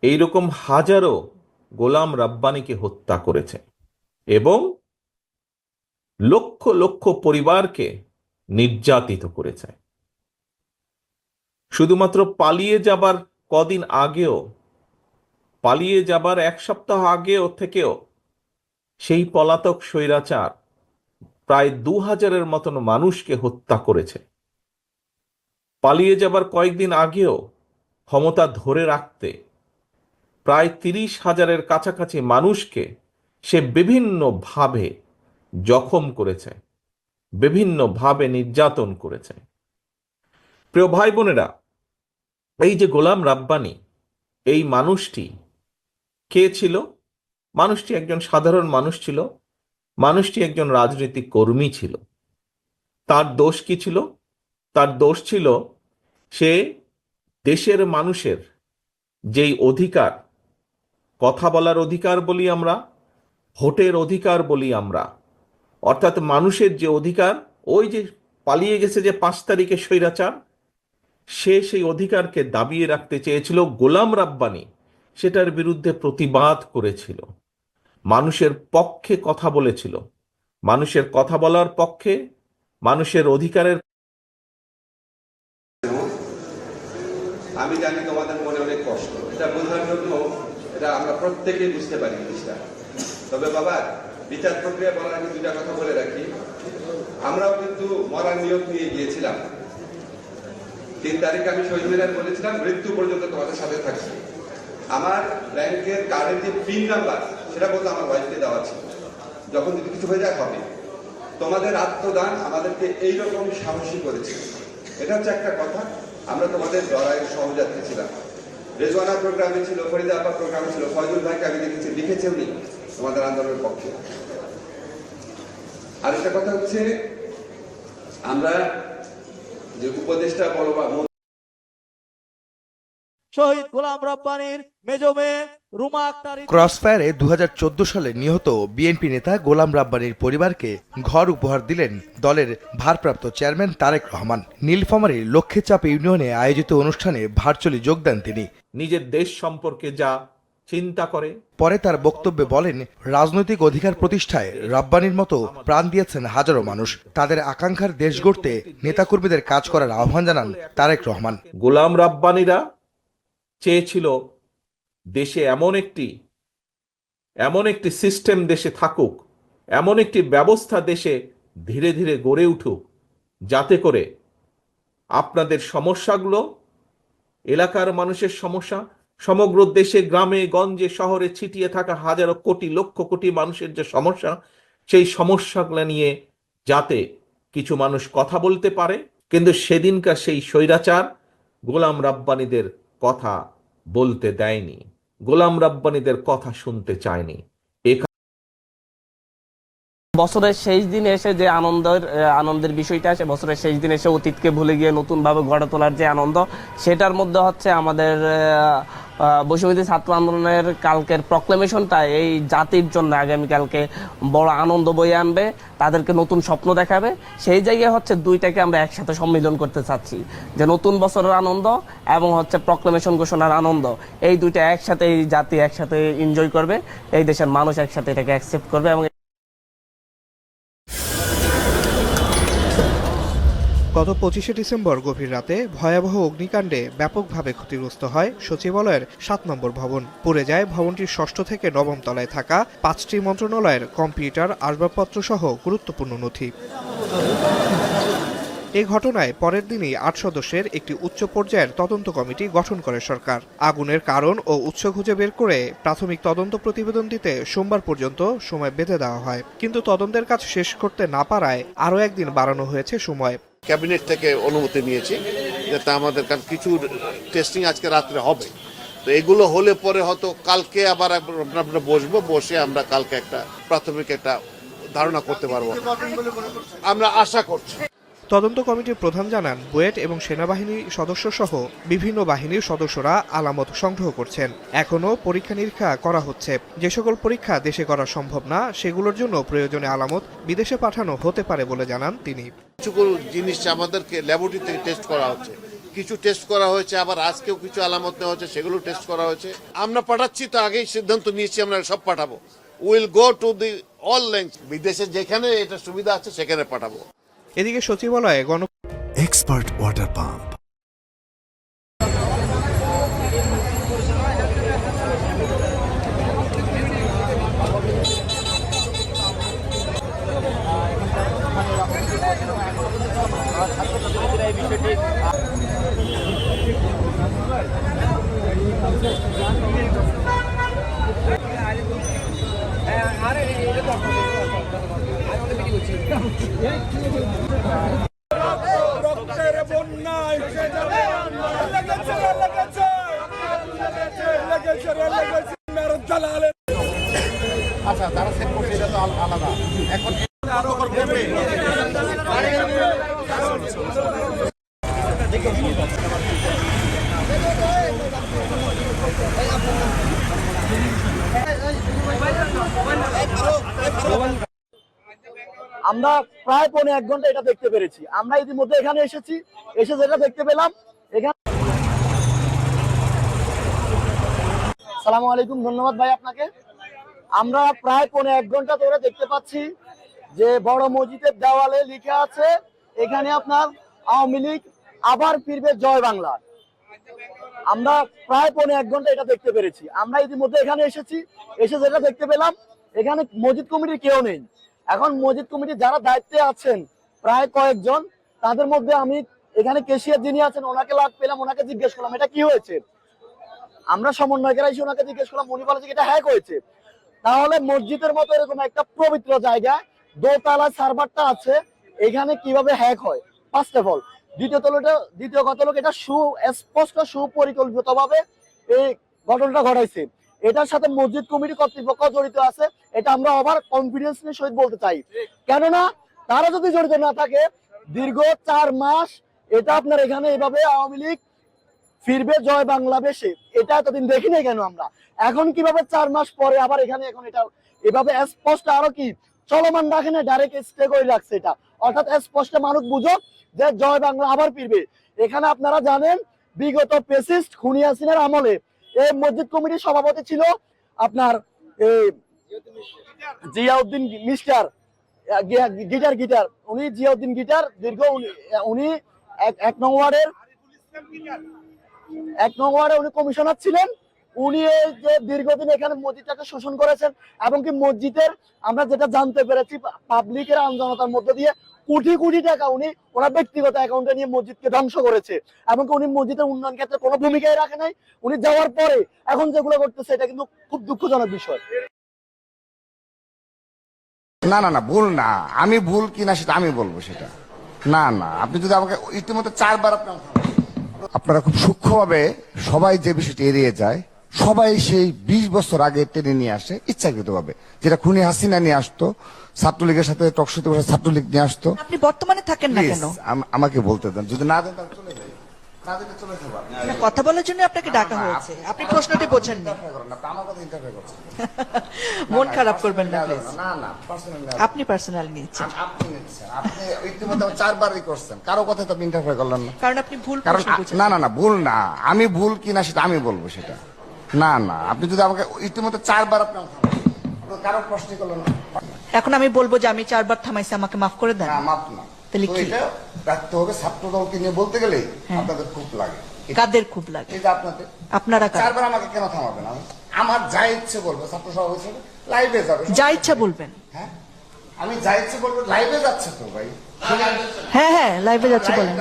এইরকম হাজারো গোলাম রাব্বানীকে হত্যা করেছে এবং লক্ষ লক্ষ পরিবারকে নির্যাতিত করেছে। শুধুমাত্র পালিয়ে যাবার কদিন আগেও, পালিয়ে যাবার 1 সপ্তাহ আগেও থেকেও সেই পলাতক স্বৈরাচার প্রায় 2000-এর মতন মানুষকে হত্যা করেছে। পালিয়ে যাবার কয়েকদিন আগেও ক্ষমতা ধরে রাখতে প্রায় 30,000-এর কাছাকাছি মানুষকে সে বিভিন্নভাবে জখম করেছে, বিভিন্নভাবে নির্যাতন করেছে। প্রিয় ভাই বোনেরা, এই যে গোলাম রাব্বানী, এই মানুষটি কে ছিল? মানুষটি একজন সাধারণ মানুষ ছিল, মানুষটি একজন রাজনৈতিক কর্মী ছিল। তার দোষ কি ছিল? তার দোষ ছিল সে দেশের মানুষের যেই অধিকার, কথা বলার অধিকার বলি আমরা, ভোটের অধিকার বলি আমরা, অর্থাৎ মানুষের যে অধিকার, ওই যে পালিয়ে গেছে যে 5 তারিখে স্বৈরাচার, সে সেই অধিকারকে দাবিয়ে রাখতে চেয়েছিল। গোলাম রাব্বানী সেটার বিরুদ্ধে প্রতিবাদ করেছিল, মানুষের পক্ষে কথা বলেছিল, মানুষের কথা বলার পক্ষে, মানুষের অধিকারের। আমি জানি তোমাদের মনে অনেক কষ্ট, এটা বোঝার জন্য এটা আমরা প্রত্যেকেই বুঝতে পারি জিনিসটা। তবে বাবা, বিচার প্রক্রিয়া বলার আগে 2টা কথা বলে রাখি। আমরাও কিন্তু মরার নিয়ত নিয়ে গিয়েছিলাম। 3 তারিখে আমি শহীদ মিনার বলেছিলাম মৃত্যু পর্যন্ত তোমাদের সাথে থাকছি। আমার ব্যাংকের কার্ডের যে পিন নাম্বার, সেটা বলতে আমার ওয়াইফকে দেওয়া ছিল, যখন যদি কিছু হয়ে যায় হবে। তোমাদের আত্মদান আমাদেরকে এইরকম সাহসী করেছে, এটা হচ্ছে একটা কথা। আমরা তোমাদের লড়াইয়ের সহযাত্রী ছিলাম। রেজওয়ানা প্রোগ্রামে ছিল, ফরিদা আপা প্রোগ্রামে ছিল, ফয়জুল ভাইকে আমি দেখেছি, লিখেছেও নি তোমাদের আন্দোলনের পক্ষে। আর একটা কথা হচ্ছে, আমরা যে উপদেষ্টা বলো বা শহীদ গোলাম রব্বানীর মেজো মেয়ে রুমা আক্তার। ক্রসফায়ারে 2014 সালে নিহত বিএনপি নেতা গোলাম রাব্বানীর পরিবারকে ঘর উপহার দিলেন দলের ভারপ্রাপ্ত চেয়ারম্যান তারেক রহমান। নীলফামারীর লক্ষ্মীচাপ ইউনিয়নে আয়োজিত অনুষ্ঠানে ভার্চুয়ালি যোগ দেন তিনি। নিজের দেশ সম্পর্কে যা চিন্তা করে। পরে তার বক্তব্যে বলেন, রাজনৈতিক অধিকার প্রতিষ্ঠায় রাব্বানীর মতো প্রাণ দিয়েছেন হাজারো মানুষ। তাদের আকাঙ্ক্ষার দেশ গড়তে নেতাকর্মীদের কাজ করার আহ্বান জানান তারেক রহমান। গোলাম রাব্বানীরা চেয়েছিল দেশে এমন একটি সিস্টেম দেশে থাকুক, এমন একটি ব্যবস্থা দেশে ধীরে ধীরে গড়ে উঠুক, যাতে করে আপনাদের সমস্যাগুলো, এলাকার মানুষের সমস্যা, সমগ্র দেশে গ্রামে গঞ্জে শহরে ছিটিয়ে থাকা হাজারো কোটি লক্ষ কোটি মানুষের যে সমস্যা, সেই সমস্যাগুলো নিয়ে যাতে কিছু মানুষ কথা বলতে পারে। কিন্তু সেদিনকার সেই স্বৈরাচার গোলাম রাব্বানীদের কথা বলতে দেয়নি, গোলাম রাব্বানীদের কথা শুনতে চায়নি। বছরের শেষ দিনে এসে যে আনন্দের বিষয়টা আসে, বছরের শেষ দিনে এসে অতীতকে ভুলে গিয়ে নতুনভাবে গড়ে তোলার যে আনন্দ, সেটার মধ্যে হচ্ছে আমাদের বৈষম্যবিরোধী ছাত্র আন্দোলনের কালকের প্রক্লেমেশনটা এই জাতির জন্য আগামীকালকে বড় আনন্দ বয়ে আনবে, তাদেরকে নতুন স্বপ্ন দেখাবে। সেই জায়গায় হচ্ছে দুইটাকে আমরা একসাথে সম্মিলন করতে চাচ্ছি, যে নতুন বছরের আনন্দ এবং হচ্ছে প্রক্লেমেশন ঘোষণার আনন্দ, এই দুইটা একসাথে এই জাতি একসাথে এনজয় করবে, এই দেশের মানুষ একসাথে এটাকে অ্যাকসেপ্ট করবে। এবং গত 25শে ডিসেম্বর গভীর রাতে ভয়াবহ অগ্নিকাণ্ডে ব্যাপকভাবে ক্ষতিগ্রস্ত হয় সচিবালয়ের 7 নম্বর ভবন। পুড়ে যায় ভবনটির 6ষ্ঠ থেকে 9ম তলায় থাকা 5টি মন্ত্রণালয়ের কম্পিউটার, আসবাবপত্র সহ গুরুত্বপূর্ণ নথি। এই ঘটনায় পরের দিনই 8 সদস্যের একটি উচ্চ পর্যায়ের তদন্ত কমিটি গঠন করে সরকার। আগুনের কারণ ও উৎস খুঁজে বের করে প্রাথমিক তদন্ত প্রতিবেদন দিতে সোমবার পর্যন্ত সময় বেঁধে দেওয়া হয়, কিন্তু তদন্তের কাজ শেষ করতে না পারায় আরও একদিন বাড়ানো হয়েছে সময়। ক্যাবিনেট থেকে অনুমতি নিয়েছি যাতে আমাদের কিছু টেস্টিং আজকে রাত্রে হবে, তো এগুলো হলে পরে হয়তো কালকে আবার আমরা বসে আমরা কালকে একটা প্রাথমিক একটা ধারণা করতে পারবো, আমরা আশা করছি। তদন্ত কমিটির প্রধান জানান, বুয়েট এবং সেনাবাহিনীর সদস্য সহ বিভিন্ন বাহিনীর সদস্যরা আলামত সংগ্রহ করছেন। এখনও পরীক্ষা নিরীক্ষা করা হচ্ছে। যে সকল পরীক্ষা দেশে করা সম্ভব না, সেগুলোর জন্য প্রয়োজনে আলামত বিদেশে পাঠানো হতে পারে বলে জানান তিনি। কিছু জিনিস আমাদেরকে ল্যাবরেটরি থেকে টেস্ট করা হচ্ছে, কিছু টেস্ট করা হয়েছে, আবার আজকেও কিছু আলামত নেওয়া হচ্ছে, সেগুলো টেস্ট করা হয়েছে। আমরা পাঠাচ্ছি, তো আগেই সিদ্ধান্ত নিয়েছি আমরা সব পাঠাবো। Will go to the all length, বিদেশে যেখানে এটা সুবিধা আছে সেখানে পাঠাবো। এদিকে সচিবালয়ে এক্সপার্ট ওয়াটার পাম্প আচ্ছা, তারা সেট করছে, এটা তো আলাদা। এখন আমরা প্রায় 1.5 ঘন্টা এটা দেখতে পেরেছি। আমরা ইতিমধ্যে এখানে এসে যেটা দেখতে পেলাম, এখানে আসসালামু আলাইকুম, ধন্যবাদ ভাই আপনাকে। আমরা প্রায় 1.5 ঘন্টা ধরে দেখতে পাচ্ছি যে বড় মসজিদের দেওয়ালে লেখা আছে এখানে আপনার আওয়ামী লীগ আবার ফিরবে জয় বাংলা। আমরা প্রায় 1.5 ঘন্টা এটা দেখতে পেরেছি। আমরা ইতিমধ্যে এখানে এসে যেটা দেখতে পেলাম, এখানে মসজিদ কমিটির কেউ নেই। এখন মসজিদ কমিটি যারা দায়িত্বে আছেন প্রায় কয়েকজন, তাদের মধ্যে আমি এখানে কেশিয়ার যিনি আছেন ওনাকে লাগ পেলাম, ওনাকে জিজ্ঞেস করলাম এটা কি হয়েছে। আমরা সমন্বয়কেরা এসে ওনাকে জিজ্ঞেস করলাম, উনি বলেছে এটা হ্যাক হয়েছে। তাহলে মসজিদের মতো এরকম একটা পবিত্র জায়গায় দোতলা সার্ভারটা আছে, এখানে কিভাবে হ্যাক হয়? First of all. দ্বিতীয় কথা হলো এটা সুস্পষ্ট সুপরিকল্পিতভাবে এই ঘটনাটা ঘটাইছে। এটার সাথে মসজিদ কমিটি কর্তৃপক্ষ জড়িত আছে, এটা আমরা ওভার কনফিডেন্স নিয়ে সহিত বলতে চাই। কেননা তারা যদি জড়িত না থাকে, দীর্ঘ 4 মাস এটা আপনার এখানে এভাবে আওয়ামী লীগ ফিরবে জয় বাংলাদেশে, এটা এতদিন দেখি নাই কেন আমরা? এখন কিভাবে 4 মাস পরে আবার এখানে এখন এটা এভাবে স্পষ্ট আরো কি চলমান রাখে না, ডাইরেক্ট স্টে করে রাখছে এটা, অর্থাৎ স্পষ্ট মানুষ বুঝো যে জয় বাংলা আবার ফিরবে। এখানে আপনারা জানেন বিগত পেসিস্ট খুনি হাসিনার আমলে এই মসজিদ কমিটির সভাপতি ছিল আপনার জিয়াউদ্দিন মিস্টার গিটার, উনি জিয়াউদ্দিন গিটার দীর্ঘ উনি 1 নং ওয়ার্ডে উনি কমিশনার ছিলেন। উনি এই যে দীর্ঘদিন এখানে মসজিদটাকে শোষণ করেছেন, এবং কি মসজিদের আমরা যেটা জানতে পেরেছি পাবলিকের আন্দোলনতার মধ্যে দিয়ে কোটি কোটি টাকা উনি ওনার ব্যক্তিগত অ্যাকাউন্টে নিয়ে মসজিদকে ধ্বংস করেছে, এবং উনি মসজিদের উন্নয়ন ক্ষেত্রে কোনো ভূমিকাই রাখে নাই। উনি যাওয়ার পরে এখন যেগুলো করতেছে এটা কিন্তু খুব দুঃখজনক বিষয়। না না না, ভুল না, আমি ভুল কিনা সেটা আমি বলবো সেটা। না না, আপনি যদি আমাকে ইতিমধ্যে 4 বার আপনারা খুব সূক্ষ্মভাবে সবাই যে বিষয়টি এড়িয়ে যায়, সবাই সেই 20 বছর আগে টেনে নিয়ে আসে ইচ্ছাকৃতভাবে, যেটা খুনি হাসিনা নিয়ে আসতো, ছাত্রলীগের সাথে টকশোতে বসে ছাত্রলীগ নিয়ে আসতো। আপনি বর্তমানে থাকেন না কেন? আমাকে বলতে দেন, যদি না দেন তাহলে চলে যাই, না দিলে চলে যাবো। কথা বলার জন্য আপনাকে ডাকা হয়েছে, আপনি প্রশ্নটি বোঝেন না। আমার কথা ইন্টারফেয়ার করছেন, মন খারাপ করবেন না প্লিজ। না না, পার্সোনাল আপনি পার্সোনাল নিয়েছেন, আপনি নিচ্ছেন, আপনি ইতিমধ্যে 4 বারই করছেন, কারো কথায় তো আপনি ইন্টারফেয়ার করলেন না। কারণ আপনি ভুল কারণ প্রশ্ন বুঝেন। না না না, ভুল না, আমি ভুল কিনা সেটা আমি বলবো সেটা। না না, আপনি যদি আমাকে ইতিমধ্যে 4 বার আপনি কারো প্রশ্ন করলেন না। এখন আমি বলবো যে আমি 4 বার থামাইছি, আমাকে মাফ করে দেন। না, মাপ না, তাহলে তো কি এটা রাখতে হবে। ছাত্র দলকে নিয়ে বলতে গেলেই আপনাদের খুব লাগে। কাদের খুব লাগে? এই যে আপনাদের, আপনারা 4 বার আমাকে কেন থামাবেন? আমার যা ইচ্ছে বলবো, ছাত্র সভা হিসেবে লাইভে যাবে, যা ইচ্ছা বলবেন। হ্যাঁ, আমি যা ইচ্ছে বলবো, লাইভে যাচ্ছে তো ভাই। হ্যাঁ হ্যাঁ, লাইভে যাচ্ছে বলেন।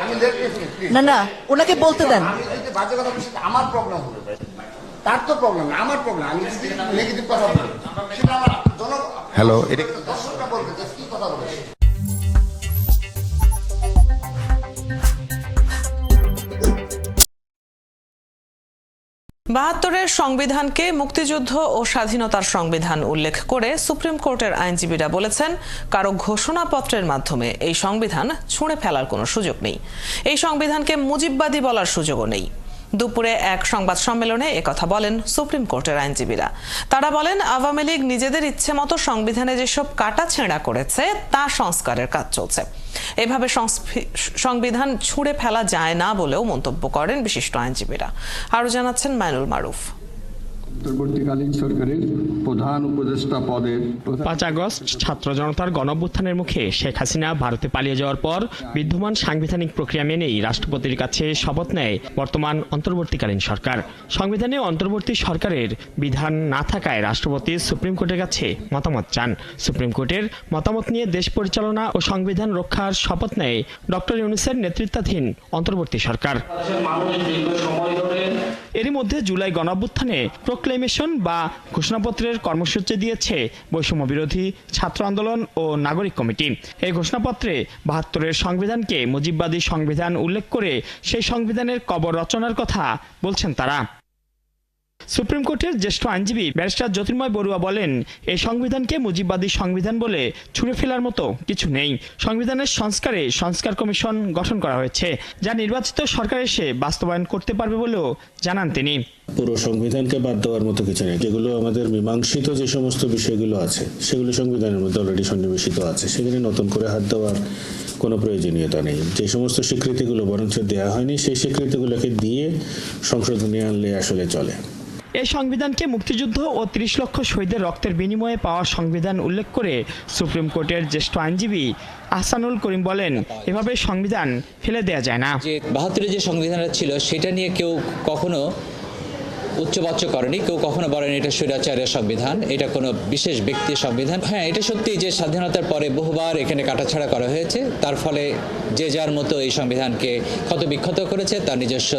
আমি দেখতে প্লিজ। না না, ওনাকে বলতে দেন। আমি যদি বাজে কথা বলি সেটা আমার প্রবলেম হবে ভাই, তার তো প্রবলেম না, আমার প্রবলেম। আমি যদি নেগেটিভ কথা বলি সেটা আমার হ্যালো, এটা দর্শকরা বলবে যে কি কথা বলে। বাহাত্তরের সংবিধানকে মুক্তিযুদ্ধ ও স্বাধীনতার সংবিধান উল্লেখ করে সুপ্রিম কোর্টের আইনজীবীরা বলেছেন, কারো ঘোষণাপত্রের মাধ্যমে এই সংবিধান ছুঁড়ে ফেলার কোনো সুযোগ নেই। এই সংবিধানকে মুজিববাদী বলার সুযোগও নেই। দুপুরে এক সংবাদ সম্মেলনে একথা বলেন সুপ্রিম কোর্টের আইনজীবীরা। তারা বলেন, আওয়ামী লীগ নিজেদের ইচ্ছে মতো সংবিধানে যেসব কাটাছেঁড়া করেছে তা সংস্কারের কাজ চলছে। এভাবে সংবিধান ছুঁড়ে ফেলা যায় না বলেও মন্তব্য করেন বিশিষ্ট আইনজীবীরা। আরো জানাচ্ছেন মাইনুল মারুফ। অন্তর্বর্তীকালীন সরকারের প্রধান উপদেষ্টা পদের 5 আগস্ট ছাত্র জনতার গণঅভ্যুত্থানের মুখে শেখ হাসিনা ভারতে পালিয়ে যাওয়ার পর বিদ্যমান সাংবিধানিক প্রক্রিয়া মেনেই রাষ্ট্রপতির কাছে শপথ নেয় বর্তমান অন্তর্বর্তীকালীন সরকার। সংবিধানে অন্তর্বর্তী সরকারের বিধান না থাকায় রাষ্ট্রপতি সুপ্রিম কোর্টের কাছে মতামত চান। সুপ্রিম কোর্টের মতামত নিয়ে দেশ পরিচালনা ও সংবিধান রক্ষার শপথ নেয় ডক্টর ইউনূসের নেতৃত্বাধীন অন্তর্বর্তী সরকার। এরই মধ্যে জুলাই গণঅভ্যুত্থানে প্রক্লেমেশন বা ঘোষণাপত্রের কর্মসূচি দিয়েছে বৈষম্য বিরোধী ছাত্র আন্দোলন ও নাগরিক কমিটি। এই ঘোষণাপত্রে 72-এর সংবিধানকে মুজিববাদী সংবিধান উল্লেখ করে সেই সংবিধানের কবর রচনার কথা বলছেন তারা। সুপ্রিম কোর্টের জ্যেষ্ঠ আইনজীবী ব্যারিস্টার জ্যোতির্ময় বড়ুয়া বলেন, এই সংবিধানকে মুজিববাদী সংবিধান বলে ছুঁড়ে ফেলার মতো কিছু নেই। সংবিধানের সংস্কারে সংস্কার কমিশন গঠন করা হয়েছে, যা নির্বাচিত সরকার এসে বাস্তবায়ন করতে পারবে বলেও জানান তিনি। পুরো সংবিধানকে বাদ দেওয়ার মতো কিছু নেই। যেগুলো আমাদের মীমাংসিত যে সমস্ত বিষয়গুলো আছে সেগুলো সংবিধানের মধ্যে অলরেডি সন্নিবেশিত আছে, সেখানে নতুন করে হাত দেওয়ার কোনো প্রয়োজনীয়তা নেই। যে সমস্ত স্বীকৃতিগুলো বরঞ্চ দেওয়া হয়নি সেই স্বীকৃতিগুলোকে দিয়ে সংশোধনী আনলে আসলে চলে। এই সংবিধানকে মুক্তিযুদ্ধ ও 30 লক্ষ শহীদের রক্তের বিনিময়ে পাওয়া সংবিধান উল্লেখ করে সুপ্রিম কোর্টের জ্যেষ্ঠ আইনজীবী আহসানুল করিম বলেন, এভাবে সংবিধান ফেলে দেয়া যায় না। 72-এর যে সংবিধানটা ছিল সেটা নিয়ে কেউ কখনো উচ্চবাচ্য করেনি, কেউ কখনো বলেনি এটা স্বৈরাচারের সংবিধান, এটা কোনো বিশেষ ব্যক্তির সংবিধান। হ্যাঁ, এটা সত্যি যে স্বাধীনতার পরে বহুবার এখানে কাটাছাড়া করা হয়েছে, তার ফলে যে যার মতো এই সংবিধানকে ক্ষত বিক্ষত করেছে তার নিজস্ব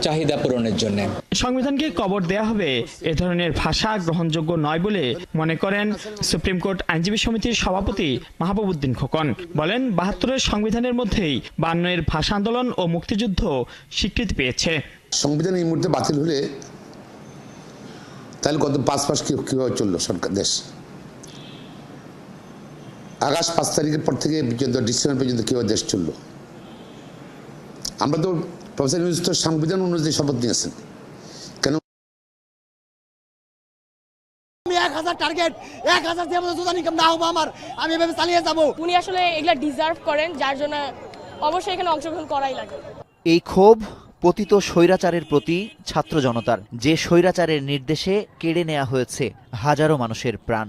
চাহিদা পূরণের জন্য। সংবিধানকে কবর দেয়া হবে এ ধরনের ভাষা গ্রহণযোগ্য নয় বলে মনে করেন সুপ্রিম কোর্ট আইনজীবী সমিতির সভাপতি মাহবুবউদ্দিন খোকন। বলেন, 72-এর সংবিধানের মধ্যেই 52-এর ভাষা আন্দোলন ও মুক্তিযুদ্ধ স্বীকৃতি পেয়েছে। সংবিধান এই মুহূর্তে বাতিল হলে তাহলে গত 5 মাস কিভাবে চললো সরকার দেশ? আগস্ট 5 তারিখের পর থেকে ডিসেম্বর পর্যন্ত কিভাবে দেশ চললো? আমরা তো প্রফেসর ইউনূস তো সংবিধান অনুযায়ী শপথ নিয়েছেন। কেন 1000 টার্গেট 1000 দিয়ে আমাদের জোতা ইনকাম না হবে আমার, আমি এভাবে চালিয়ে যাব। উনি আসলে এগুলা ডিজার্ভ করেন, যার জন্য অবশ্যই এখানে অংশগ্রহণ করাই লাগে। এই ক্ষোভ পতিত স্বৈরাচারের প্রতি ছাত্র জনতার, যে স্বৈরাচারের নির্দেশে কেড়ে নেওয়া হয়েছে হাজারো মানুষের প্রাণ।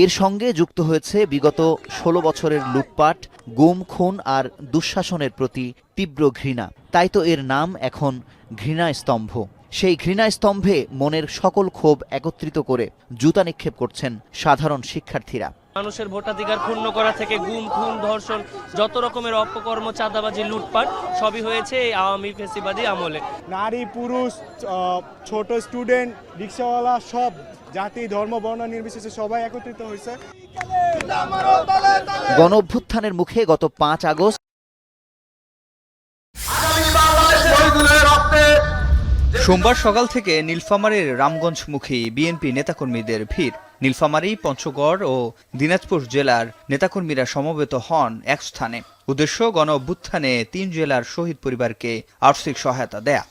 এর সঙ্গে যুক্ত হয়েছে বিগত 16 বছরের লুটপাট, গুম, খুন আর দুঃশাসনের প্রতি তীব্র ঘৃণা। তাই তো এর নাম এখন ঘৃণা স্তম্ভ। সেই ঘৃণা স্তম্ভে মনের সকল ক্ষোভ একত্রিত করে জুতা নিক্ষেপ করছেন সাধারণ শিক্ষার্থীরা। মানুষের ভোটাধিকার ক্ষুণ্ণ করা থেকে গুম, খুন, ধর্ষণ, যত রকমের অপকর্ম, চাঁদাবাজি, লুটপাট সবই হয়েছে এই আওয়ামী ফ্যাসিবাদী আমলে। নারী, পুরুষ, ছোট স্টুডেন্ট, রিক্সাওয়ালা, সব জাতি, ধর্ম, বর্ণ নির্বিশেষে সবাই একত্রিত হয়েছে। গণ অভ্যুত্থানের মুখে গত 5 আগস্ট সোমবার সকাল থেকে নীলফামারীর রামগঞ্জমুখী বিএনপি নেতাকর্মীদের ভিড়। নীলফামারী, পঞ্চগড় ও দিনাজপুর জেলার নেতাকর্মীরা সমবেত হন এক স্থানে। উদ্দেশ্য গণ অভ্যুত্থানে 3 জেলার শহীদ পরিবারকে আর্থিক সহায়তা দেয়া।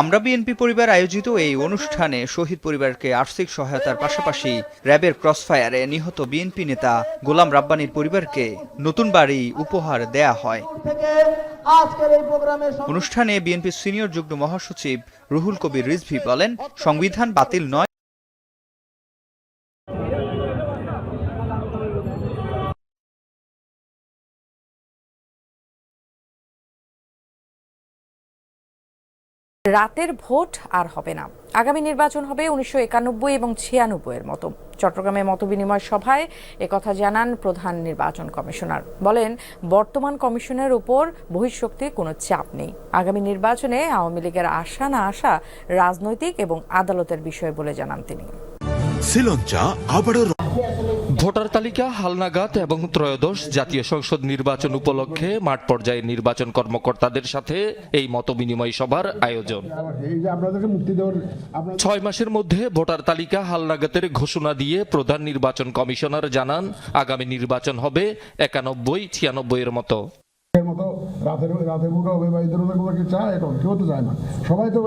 আমরা বিএনপি পরিবার আয়োজিত এই অনুষ্ঠানে শহীদ পরিবারকে আর্থিক সহায়তার পাশাপাশি র্যাবের ক্রসফায়ারে নিহত বিএনপি নেতা গোলাম রাব্বানীর পরিবারকে নতুন বাড়ি উপহার দেয়া হয়। অনুষ্ঠানে বিএনপি সিনিয়র যুগ্ম মহাসচিব রুহুল কবির রিজভী বলেন, সংবিধান বাতিল নয়, রাতের ভোট আর হবে না। আগামী নির্বাচন হবে 1991 এবং 96 এর মতো। চট্টগ্রামে মতবিনিময় সভায় একথা জানান প্রধান নির্বাচন কমিশনার। বলেন, বর্তমান কমিশনের উপর বহিঃশক্তির কোনো চাপ নেই। আগামী নির্বাচনে আওয়ামী লীগের আসা না আসা রাজনৈতিক এবং আদালতের বিষয় বলে জানান তিনি। শ্রীলঙ্কা আবারও ভোটার তালিকা হালনাগাদ এবং ত্রয়োদশ জাতীয় সংসদ নির্বাচন উপলক্ষে মাঠ পর্যায়ে নির্বাচন কর্মকর্তাদের সাথে এই মতবিনিময় সভার আয়োজন। 6 মাসের মধ্যে ভোটার তালিকা হালনাগাদের ঘোষণা দিয়ে প্রধান নির্বাচন কমিশনার জানান, আগামী নির্বাচন হবে 91-96 এর মতো। রাতে বুড়ো হবে বা ইধর কি চায়, এখন কেউ তো চায় না, সবাই তো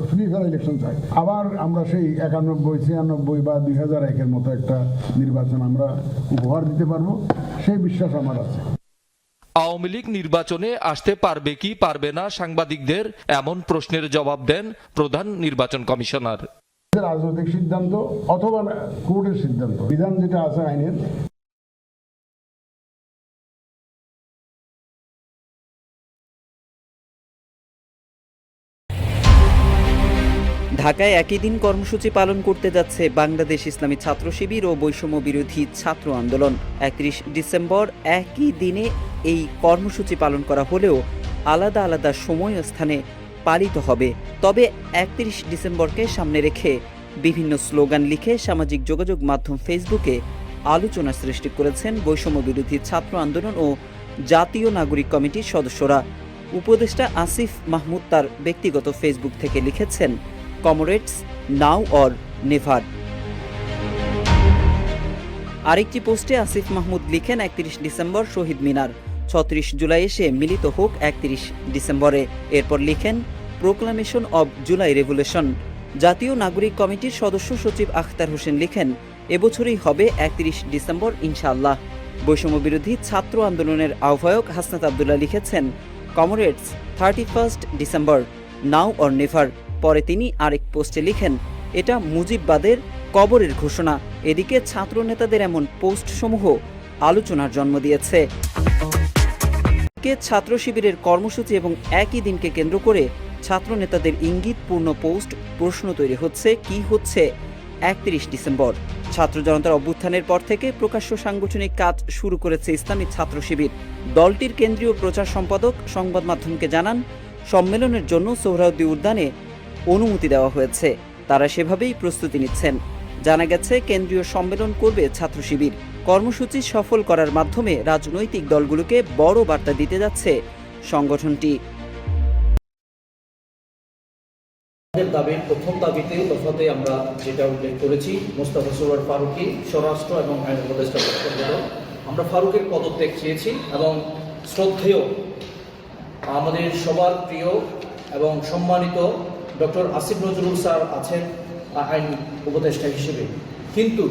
ফ্রি ফেয়ার ইলেকশন চায়। আবার আমরা সেই 91-96 বা 2001-এর মতো একটা নির্বাচন আমরা উপহার দিতে পারবো, সেই বিশ্বাস আমার আছে। আওয়ামী লীগ নির্বাচনে আসতে পারবে কি পারবে না সাংবাদিকদের এমন প্রশ্নের জবাব দেন প্রধান নির্বাচন কমিশনার। রাজনৈতিক সিদ্ধান্ত অথবা কোর্টের সিদ্ধান্ত, বিধান যেটা আছে আইনের, ঢাকায় একই দিন কর্মসূচি পালন করতে যাচ্ছে বাংলাদেশ ইসলামী ছাত্র শিবির ও বৈষম্য বিরোধী ছাত্র আন্দোলন। 31 ডিসেম্বর একই দিনে এই কর্মসূচি পালন করা হলেও আলাদা আলাদা সময় ও স্থানে পালিত হবে। তবে 31 ডিসেম্বরকে সামনে রেখে বিভিন্ন স্লোগান লিখে সামাজিক যোগাযোগ মাধ্যম ফেসবুকে আলোচনা সৃষ্টি করেছেন বৈষম্য বিরোধী ছাত্র আন্দোলন ও জাতীয় নাগরিক কমিটির সদস্যরা। উপদেষ্টা আসিফ মাহমুদ তার ব্যক্তিগত ফেসবুক থেকে লিখেছেন, কমরেডস নাও অর নেভার। আরেকটি পোস্টে আসিফ মাহমুদ লিখেন, 31 ডিসেম্বর শহীদ মিনার, 36 জুলাই এসে মিলিত হোক 31 ডিসেম্বরে। এরপর লিখেন, প্রোক্লামেশন অব জুলাই রেভলিউশন। জাতীয় নাগরিক কমিটির সদস্য সচিব আখতার হোসেন লিখেন, এবছরই হবে 31 ডিসেম্বর ইনশাআল্লাহ। বৈষম্য বিরোধী ছাত্র আন্দোলনের আহ্বায়ক হাসনাত আব্দুল্লাহ লিখেছেন, comrades 31 December now or never. পরে তিনি আরেক পোস্টে লিখেন, এটা মুজিববাদের কবরের ঘোষণা। এদিকে ছাত্র নেতাদের এমন পোস্টসমূহ আলোচনার জন্ম দিয়েছে। ছাত্র শিবিরের কর্মসূচি এবং একই দিনকে কেন্দ্র করে ছাত্র নেতাদের ইঙ্গিতপূর্ণ পোস্ট, প্রশ্ন তৈরি হচ্ছে, কি হচ্ছে 31 ডিসেম্বর। ছাত্র জনতার অভ্যুত্থানের পর থেকে প্রকাশ্য সাংগঠনিক কাজ শুরু করেছে ইসলামী ছাত্র শিবির। দলটির কেন্দ্রীয় প্রচার সম্পাদক সংবাদ মাধ্যমকে জানান, সম্মেলনের জন্য সোহরাওয়ার্দী উদ্যানে অনুমতি দেওয়া হয়েছে, তারা সেভাবেই প্রস্তুতি নিচ্ছেন। জানা গেছে, কেন্দ্রীয় সম্মেলন করবে ছাত্র শিবির। কর্মসূচি সফল করার মাধ্যমে রাজনৈতিক দলগুলোকে বড় বার্তা দিতে যাচ্ছে সংগঠনটি। দাবির প্রথম দাবিতে দফাতে আমরা যেটা উল্লেখ করেছি, মোস্তফা সরোয়ার ফারুকী স্বরাষ্ট্র এবং আইন উপদেষ্টা আমরা ফারুকের পদত্যাগ চেয়েছি এবং শ্রদ্ধেয় আমাদের সবার প্রিয় এবং সম্মানিত ডক্টর আসিফ নজরুল স্যার আছেন আইন উপদেষ্টা হিসেবে, কিন্তু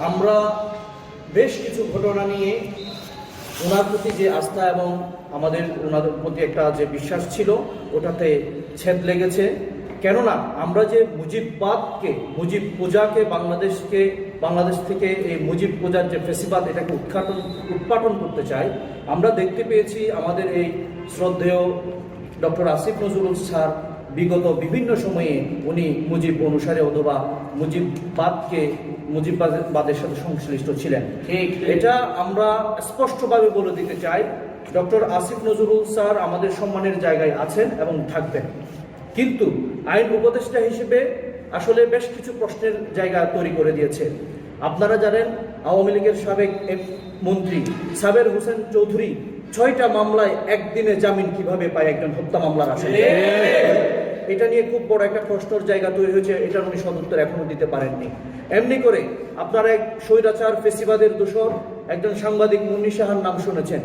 আমরা বেশ কিছু ঘটনা নিয়ে ওনার প্রতি যে আস্থা এবং আমাদের ওনাদের প্রতি একটা যে বিশ্বাস ছিল ওটাতে ছেদ লেগেছে। কেননা আমরা যে মুজিববাদকে, মুজিব পূজাকে বাংলাদেশ থেকে এই মুজিব পূজার যে ফেসিবাদ এটাকে উৎপাটন করতে চাই। আমরা দেখতে পেয়েছি আমাদের এই শ্রদ্ধেয় ডক্টর আসিফ নজরুল স্যার বিগত বিভিন্ন সময়ে উনি মুজিব অনুসারে অথবা মুজিববাদের সাথে সংশ্লিষ্ট ছিলেন। এটা আমরা স্পষ্টভাবে বলে দিতে চাই, ডক্টর আসিফ নজরুল স্যার আমাদের সম্মানের জায়গায় আছেন এবং থাকবেন, কিন্তু আইন উপদেষ্টা হিসেবে আসলে বেশ কিছু প্রশ্নের জায়গা তৈরি করে দিয়েছে। আপনারা জানেন আওয়ামী লীগের সাবেক মন্ত্রী সাবের হোসেন চৌধুরী 6টা মামলায় একদিনে জামিন কিভাবে পায় একজন হত্যা মামলার আসামি। এটা নিয়ে খুব বড় একটা প্রশ্নের জায়গা তৈরি হয়েছে, এটার উনি সদুত্তর এখনো দিতে পারেননি। এমনি করে আপনারা এক স্বৈরাচার ফেসিবাদের দোষর একজন সাংবাদিক মুন্নি সাহার নাম শুনেছেন,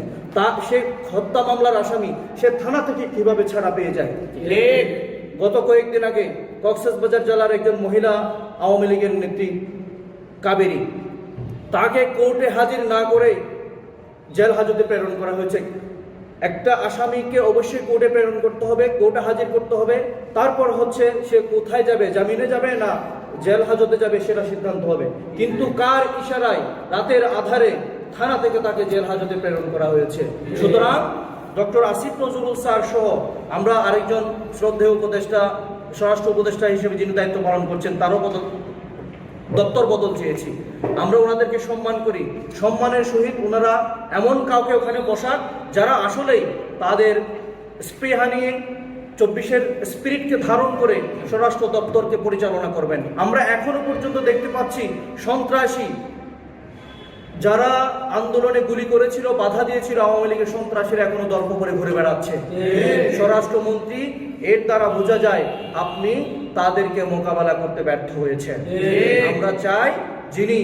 সে হত্যা মামলার আসামি, সে থানা থেকে কিভাবে ছাড়া পেয়ে যায়। গত কয়েকদিন আগে কক্সবাজার জেলার একজন মহিলা আওয়ামী লীগের নেত্রী কাবেরী, তাকে কোর্টে হাজির না করে জেল হাজতে প্রেরণ করা হয়েছে। একটা আসামিকে অবশ্যই কোর্টে প্রেরণ করতে হবে, কোর্টে হাজির করতে হবে, তারপর হচ্ছে সে কোথায় যাবে, জামিনে যাবে না জেল হাজতে যাবে সেটা সিদ্ধান্ত হবে। কিন্তু কার ইশারায় রাতের আধারে থানা থেকে তাকে জেল হাজতে প্রেরণ করা হয়েছে। সুতরাং ডক্টর আসিফ নজরুল স্যার সহ আমরা আরেকজন শ্রদ্ধেয় উপদেষ্টা, স্বরাষ্ট্র উপদেষ্টা হিসেবে যিনি দায়িত্ব পালন করছেন তারও দপ্তর বদল চেয়েছি। আমরা ওনাদেরকে সম্মান করি, সম্মানের সহিত ওনারা এমন কাউকে ওখানে বসাক যারা আসলেই তাদের স্পৃহা নিয়ে 24-এর স্পিরিটকে ধারণ করে স্বরাষ্ট্র দপ্তরকে পরিচালনা করবেন। আমরা এখনো পর্যন্ত দেখতে পাচ্ছি সন্ত্রাসী যারা আন্দোলনে গুলি করেছিল, বাধা দিয়েছিল আওয়ামী লীগের সন্ত্রাসীরা এখনো দর্প করে ঘুরে বেড়াচ্ছে। স্বরাষ্ট্রমন্ত্রী, এর দ্বারা বোঝা যায় আপনি তাদেরকে মোকাবেলা করতে ব্যর্থ হয়েছেন। আমরা চাই যিনি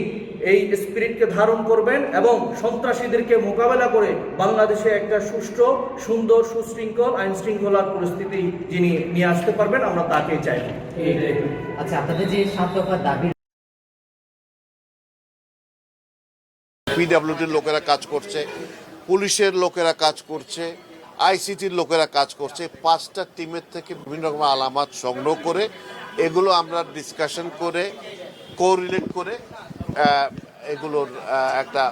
এই স্পিরিটকে ধারণ করবেন এবং সন্ত্রাসীদেরকে মোকাবেলা করে বাংলাদেশে একটা সুষ্ঠু, সুন্দর, সুশৃঙ্খল আইন শৃঙ্খলার পরিস্থিতি যিনি নিয়ে আসতে পারবেন, আমরা তাকেই চাই। আচ্ছা, আপনাদের যে 7 দফার দাবি, পিডব্লিউডির লোকেরা কাজ করছে, পুলিশের লোকেরা কাজ করছে, আইসিটির লোকেরা কাজ করছে, 5টা টিমের থেকে বিভিন্ন রকম আলামত সংগ্রহ করে এগুলো আমরা ডিসকাশন করে কোরিলেট করে এগুলোর একটা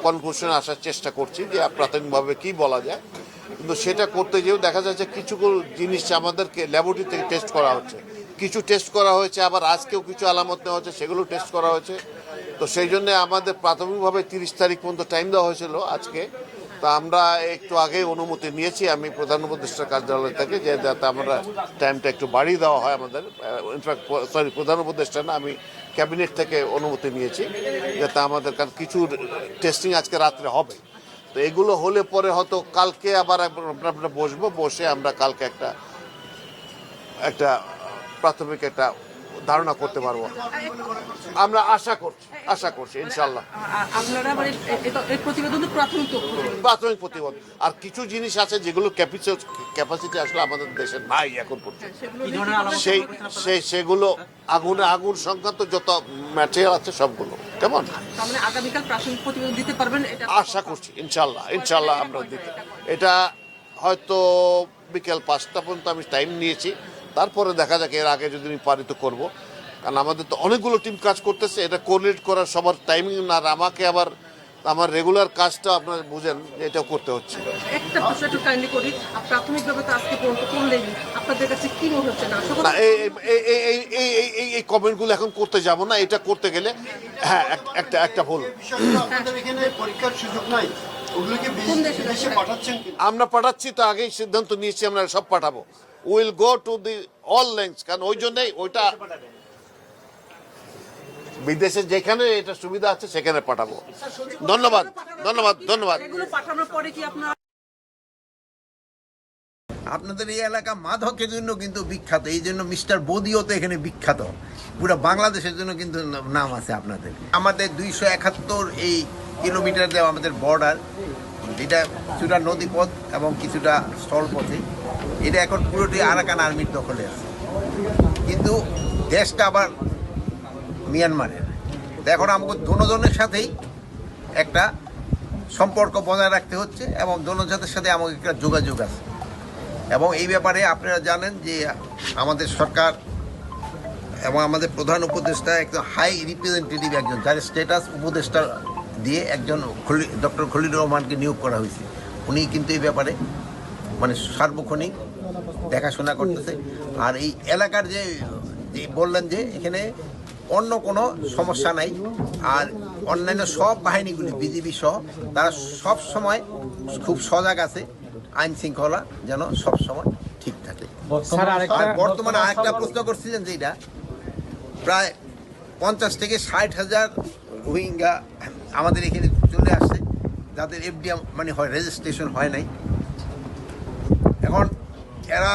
কনক্লুশনে আসার চেষ্টা করছি যে প্রাথমিকভাবে কি বলা যায়। কিন্তু সেটা করতে গিয়েও দেখা যাচ্ছে কিছু জিনিস আমাদেরকে ল্যাবরেটরি থেকে টেস্ট করা হচ্ছে, কিছু টেস্ট করা হয়েছে, আবার আজকেও কিছু আলামত নেওয়া হচ্ছে, সেগুলো টেস্ট করা হয়েছে। তো সেই জন্য আমাদের প্রাথমিকভাবে 30 তারিখ পর্যন্ত টাইম দেওয়া হয়েছিল আজকে। তো আমরা একটু আগে অনুমতি নিয়েছি আমি প্রধান উপদেষ্টার কার্যালয় থেকে, যে যাতে আমরা টাইমটা একটু বাড়িয়ে দেওয়া হয় আমাদের। ইনফ্যাক্ট প্রধান উপদেষ্টা না, আমি ক্যাবিনেট থেকে অনুমতি নিয়েছি যাতে আমাদের, কারণ কিছু টেস্টিং আজকে রাত্রে হবে। তো এগুলো হলে পরে হয়তো কালকে আবার আমরা বসে আমরা কালকে একটা প্রাথমিক একটা ধারণা করতে পারবো। আমরা আশা করছি ইনশাল্লাহ। প্রাথমিক প্রতিবেদন, আর কিছু জিনিস আছে যেগুলো ক্যাপাসিটি আসলে আমাদের দেশের নাই এখন পর্যন্ত, সেগুলো আগুন সংক্রান্ত যত ম্যাটেরিয়াল আছে সবগুলো। কেমন আগামীকাল প্রাথমিক প্রতিবেদন দিতে পারবেন আশা করছি ইনশাল্লাহ আমরা দিতে। এটা হয়তো বিকেল 5টা পর্যন্ত আমি টাইম নিয়েছি, তারপরে দেখা যাক এর আগে যদি আমি পারি তো করবো, কারণ আমাদের তো অনেকগুলো টিম কাজ করতেছে, এটা কোঅর্ডিনেট করার সবার টাইমিং না, আর আমাকে আবার আমার রেগুলার কাজটা আপনারা বুঝেন এটাও করতে হচ্ছে। একটা প্রশ্ন একটু কাইন্ডলি করি, প্রাথমিকভাবে তো আজকে পর্যন্ত করলেন, আপনাদের কাছে কি মনে হচ্ছে? না, এই কমেন্টগুলো এখন করতে যাব না, এটা করতে গেলে হ্যাঁ একটা ভুল। পরীক্ষার সুযোগ নাই, আমরা পাঠাচ্ছি, তো আগেই সিদ্ধান্ত নিয়েছি আমরা সব পাঠাবো। Will go to the all lengths, কারণ ওই জন্যই ওইটা বিদেশে যেখানে এটা সুবিধা আছে সেখানে পাঠাবো। ধন্যবাদ। আপনাদের এই এলাকা মাদকের জন্য কিন্তু বিখ্যাত, এই জন্য মিস্টার বদিও তো এখানে বিখ্যাত, পুরো বাংলাদেশের জন্য কিন্তু নাম আছে আপনাদের। আমাদের 271 এই কিলোমিটার দেওয়া আমাদের বর্ডার, এটা কিছুটা নদীপথ এবং কিছুটা স্থলপথে, এটা এখন পুরোটি আরাকান আর্মির দখলে আছে, কিন্তু দেশটা আবার মিয়ানমারের। এখন আমাকে দুজনের সাথেই একটা সম্পর্ক বজায় রাখতে হচ্ছে এবং দুজনের সাথে আমাকে একটা যোগাযোগ আছে। এবং এই ব্যাপারে আপনারা জানেন যে আমাদের সরকার এবং আমাদের প্রধান উপদেষ্টা একজন হাই রিপ্রেজেন্টেটিভ, একজন যার স্ট্যাটাস উপদেষ্টা দিয়ে একজন ডক্টর খলিলুর রহমানকে নিয়োগ করা হয়েছে। উনি কিন্তু এই ব্যাপারে মানে সার্বক্ষণিক দেখাশোনা করতেছে। আর এই এলাকার যে বললেন যে এখানে অন্য কোনো সমস্যা নাই, আর অন্যান্য সব বাহিনীগুলি বিজিবি সহ তারা সব সময় খুব সজাগ আছে, আইন শৃঙ্খলা যেন সব সময় ঠিক থাকে। আর বর্তমানে আরেকটা প্রশ্ন করছিলেন যে এটা প্রায় 50 থেকে 60,000 রোহিঙ্গা আমাদের এখানে চলে আসছে, যাদের এফডিএম মানে হয় রেজিস্ট্রেশন হয় নাই। এখন এরা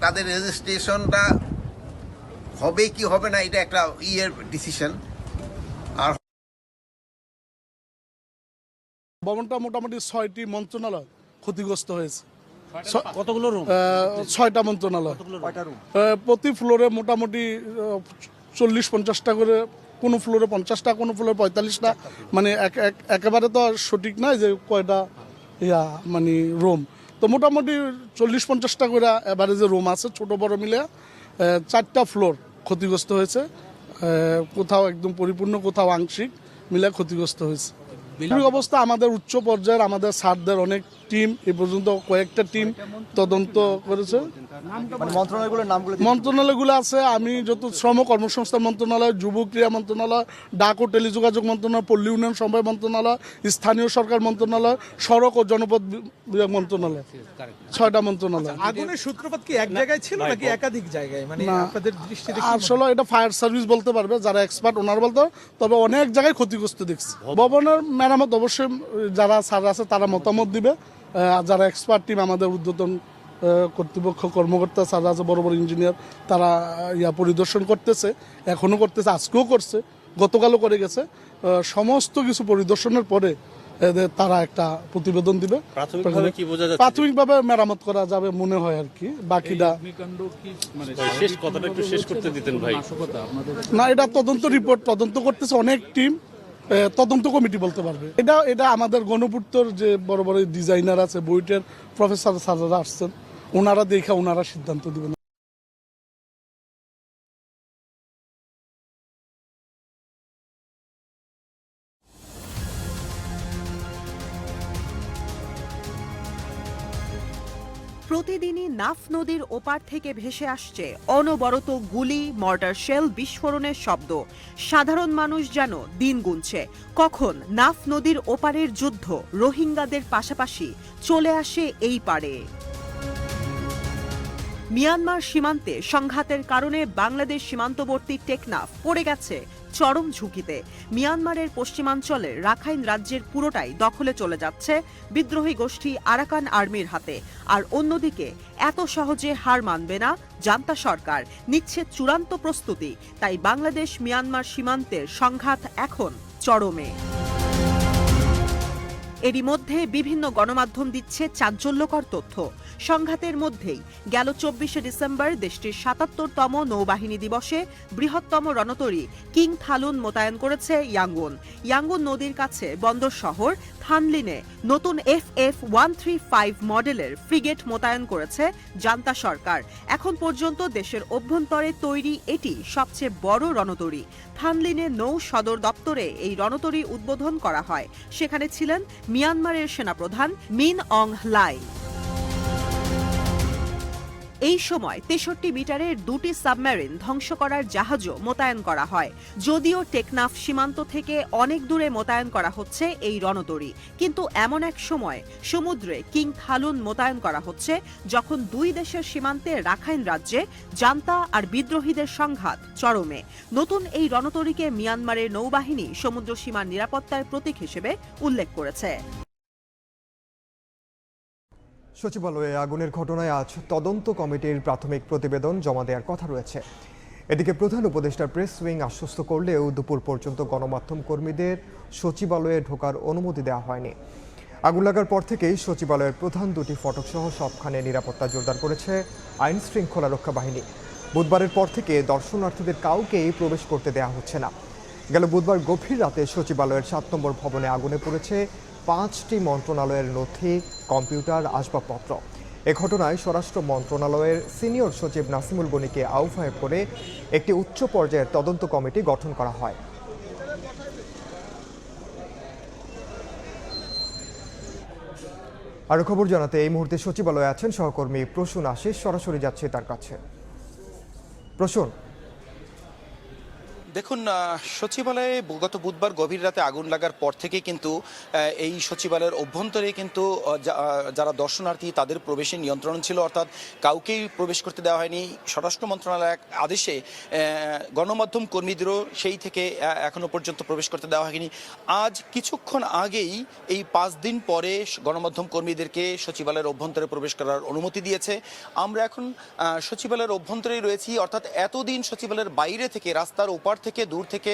তাদের রেজিস্ট্রেশনটা হবে কি হবে না এটা একটা ডিসিশন। আর ভবনটা মোটামুটি 6টি মন্ত্রণালয় ক্ষতিগ্রস্ত হয়েছে। কতগুলো রুম? 6টা মন্ত্রণালয়। প্রতি ফ্লোরে মোটামুটি 40-50টা করে, কোনো ফ্লোরে 50টা, কোনো ফ্লোরে 45টা, মানে একেবারে তো সঠিক নয় যে কয়টা মানে রুম, তো মোটামুটি 40-50টা করে এবারে যে রুম আছে ছোট বড় মিলে 4টা ফ্লোর ক্ষতিগ্রস্ত হয়েছে, কোথাও একদম পরিপূর্ণ, কোথাও আংশিক মিলে ক্ষতিগ্রস্ত হয়েছে। অবস্থা আমাদের উচ্চ পর্যায়ের আমাদের স্যারদের অনেক টিম এ পর্যন্ত কয়েকটা টিম তদন্ত করেছে। মন্ত্রণালয়গুলো আছে, আমি যত শ্রম কর্মসংস্থান মন্ত্রণালয়, যুব ক্রীড়া মন্ত্রণালয়, ডাক ও টেলিযোগাযোগ মন্ত্রণালয়, পল্লী উন্নয়ন সমবায় মন্ত্রণালয়, স্থানীয় সরকার মন্ত্রণালয়, সড়ক ও জনপথ বিভাগ মন্ত্রণালয়, 6টা মন্ত্রণালয়। আগুনের সূত্রপাত কি এক জায়গায় ছিল নাকি একাধিক জায়গায়? মানে আপনাদের দৃষ্টিতে আসলে এটা ফায়ার সার্ভিস বলতে পারবে, যারা এক্সপার্ট ওনার বলতে, তবে অনেক জায়গায় ক্ষতিগ্রস্ত দেখছি। ভবনের মেরামত অবশ্যই যারা স্যার আছে তারা মতামত দিবে, আর যারা এক্সপার্ট টিম আমাদের ঊর্ধ্বতন কর্তৃপক্ষ কর্মকর্তা স্যার আছে, বড় বড় ইঞ্জিনিয়ার, তারা পরিদর্শন করতেছে, এখনও করতেছে, আজকেও করছে, গতকালও করে গেছে। সমস্ত কিছু পরিদর্শনের পরে তারা একটা প্রতিবেদন দিবে। প্রাথমিকভাবে মেরামত করা যাবে মনে হয় আর কি, বাকিটা না, এটা তদন্ত রিপোর্ট তদন্ত করতেছে অনেক টিম, তদন্ত কমিটি বলতে পারবে। এটা আমাদের গণপূর্তর যে বড় বড় ডিজাইনার আছে, বুয়েটের প্রফেসর স্যাররা আসছেন, ওনারা দেখে ওনারা সিদ্ধান্ত দিবেন। প্রতিদিনই নাফ নদীর ওপার থেকে ভেসে আসছে অনবরত গুলি, মর্টার শেল বিস্ফোরণের শব্দ। সাধারণ মানুষ যেন দিন গুনছে কখন নাফ নদীর ওপারের যুদ্ধ রোহিঙ্গাদের পাশাপাশি চলে আসে এই পারে। মিয়ানমার সীমান্তে সংঘাতের কারণে বাংলাদেশ সীমান্তবর্তী টেকনাফ পড়ে গেছে চরম ঝুঁকিতে। মিয়ানমারের পশ্চিমাঞ্চলের রাখাইন রাজ্যের পুরোটাই দখলে চলে যাচ্ছে বিদ্রোহী গোষ্ঠী আরাকান আর্মির হাতে। আর অন্যদিকে এত সহজে হার মানবে না জান্তা সরকার, নিচ্ছে চূড়ান্ত প্রস্তুতি। তাই বাংলাদেশ মিয়ানমার সীমান্তের সংঘাত এখন চরমে। এরই মধ্যে বিভিন্ন গণমাধ্যম দিচ্ছে চাঞ্চল্যকর তথ্য। সংঘাতের মধ্যেই গেল 24শে ডিসেম্বর দেশটির ৭৭তম নৌবাহিনী দিবসে বৃহত্তম রণতরী কিং থালুন মোতায়েন করেছে ইয়াঙ্গুন। ইয়াঙ্গুন নদীর কাছে বন্দর শহর থানলিনে নতুন FF-135 মডেলের ফ্রিগেট মোতায়েন করেছে জান্তা সরকার। এখন পর্যন্ত দেশের অভ্যন্তরে তৈরি এটি সবচেয়ে বড় রণতরী। থানলিনে নৌ সদর দপ্তরে এই রণতরী উদ্বোধন করা হয়। সেখানে ছিলেন মিয়ানমারের সেনাপ্রধান মিন অং হ্লাই। এই সময় 63 মিটারের 2টি সাবমেরিন ধ্বংস করার জাহাজও মোতায়েন করা হয়। যদিও টেকনাফ সীমান্ত থেকে অনেক দূরে মোতায়েন করা হচ্ছে এই রণতরী, কিন্তু এমন এক সময় সমুদ্রে কিং থালুন মোতায়েন করা হচ্ছে যখন দুই দেশের সীমান্তে রাখাইন রাজ্যে জান্তা আর বিদ্রোহীদের সংঘাত চরমে। নতুন এই রণতরীকে মিয়ানমারের নৌবাহিনী সমুদ্র সীমার নিরাপত্তার প্রতীক হিসেবে উল্লেখ করেছে। সচিবালয়ে আগুনের ঘটনায় আজ তদন্ত কমিটির প্রাথমিক প্রতিবেদন জমা দেওয়ার কথা রয়েছে। এদিকে প্রধান উপদেষ্টার প্রেস উইং আশ্বস্ত করলেও দুপুর পর্যন্ত গণমাধ্যম কর্মীদের সচিবালয়ে ঢোকার অনুমতি দেওয়া হয়নি। আগুন লাগার পর থেকেই সচিবালয়ের প্রধান দুটি ফটক সহ সবখানে নিরাপত্তা জোরদার করেছে আইন শৃঙ্খলা রক্ষা বাহিনী। বুধবারের পর থেকে দর্শনার্থীদের কাউকেই প্রবেশ করতে দেওয়া হচ্ছে না। গেল বুধবার গভীর রাতে সচিবালয়ের 7 নম্বর ভবনে আগুনে পড়েছে 5টি মন্ত্রণালয়ের নথি, কম্পিউটার, আসবাবপত্র। এ ঘটনায় স্বরাষ্ট্র মন্ত্রণালয়ের সিনিয়র সচিব নাসিমুল গনিকে আহ্বায়ক করে একটি উচ্চ পর্যায়ের তদন্ত কমিটি গঠন করা হয়। আরও খবর জানাতে এই মুহূর্তে সচিবালয়ে আছেন সহকর্মী প্রসূন আশিস, সরাসরি যাচ্ছে তার কাছে। প্রসূন, দেখুন, সচিবালয়ে গত বুধবার গভীর রাতে আগুন লাগার পর থেকে কিন্তু এই সচিবালয়ের অভ্যন্তরে কিন্তু যারা দর্শনার্থী তাদের প্রবেশে নিয়ন্ত্রণ ছিল, অর্থাৎ কাউকেই প্রবেশ করতে দেওয়া হয়নি। স্বরাষ্ট্র মন্ত্রণালয়ের আদেশে গণমাধ্যম কর্মীদেরও সেই থেকে এখনো পর্যন্ত প্রবেশ করতে দেওয়া হয়নি। আজ কিছুক্ষণ আগেই এই 5 দিন পরে গণমাধ্যম কর্মীদেরকে সচিবালয়ের অভ্যন্তরে প্রবেশ করার অনুমতি দিয়েছে। আমরা এখন সচিবালয়ের অভ্যন্তরেই রয়েছি, অর্থাৎ এতদিন সচিবালয়ের বাইরে থেকে, রাস্তার ওপার থেকে, দূর থেকে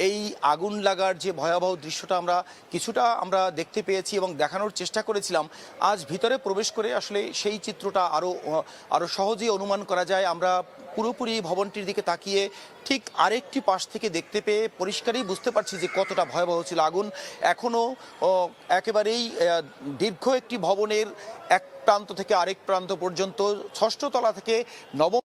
এই আগুন লাগার যে ভয়াবহ দৃশ্যটা আমরা দেখতে পেয়েছি এবং দেখানোর চেষ্টা করেছিলাম। আজ ভিতরে প্রবেশ করে আসলে সেই চিত্রটা আরো সহজেই অনুমান করা যায়। আমরা পুরোপুরি ভবনটির দিকে তাকিয়ে ঠিক আরেকটি পাশ থেকে দেখতে পেয়ে পরিষ্কারই বুঝতে পারছি যে কতটা ভয়াবহ ছিল আগুন। এখনো একেবারেই দীর্ঘ একটি ভবনের এক প্রান্ত থেকে আরেক প্রান্ত পর্যন্ত, 6ষ্ঠ তলা থেকে 9ম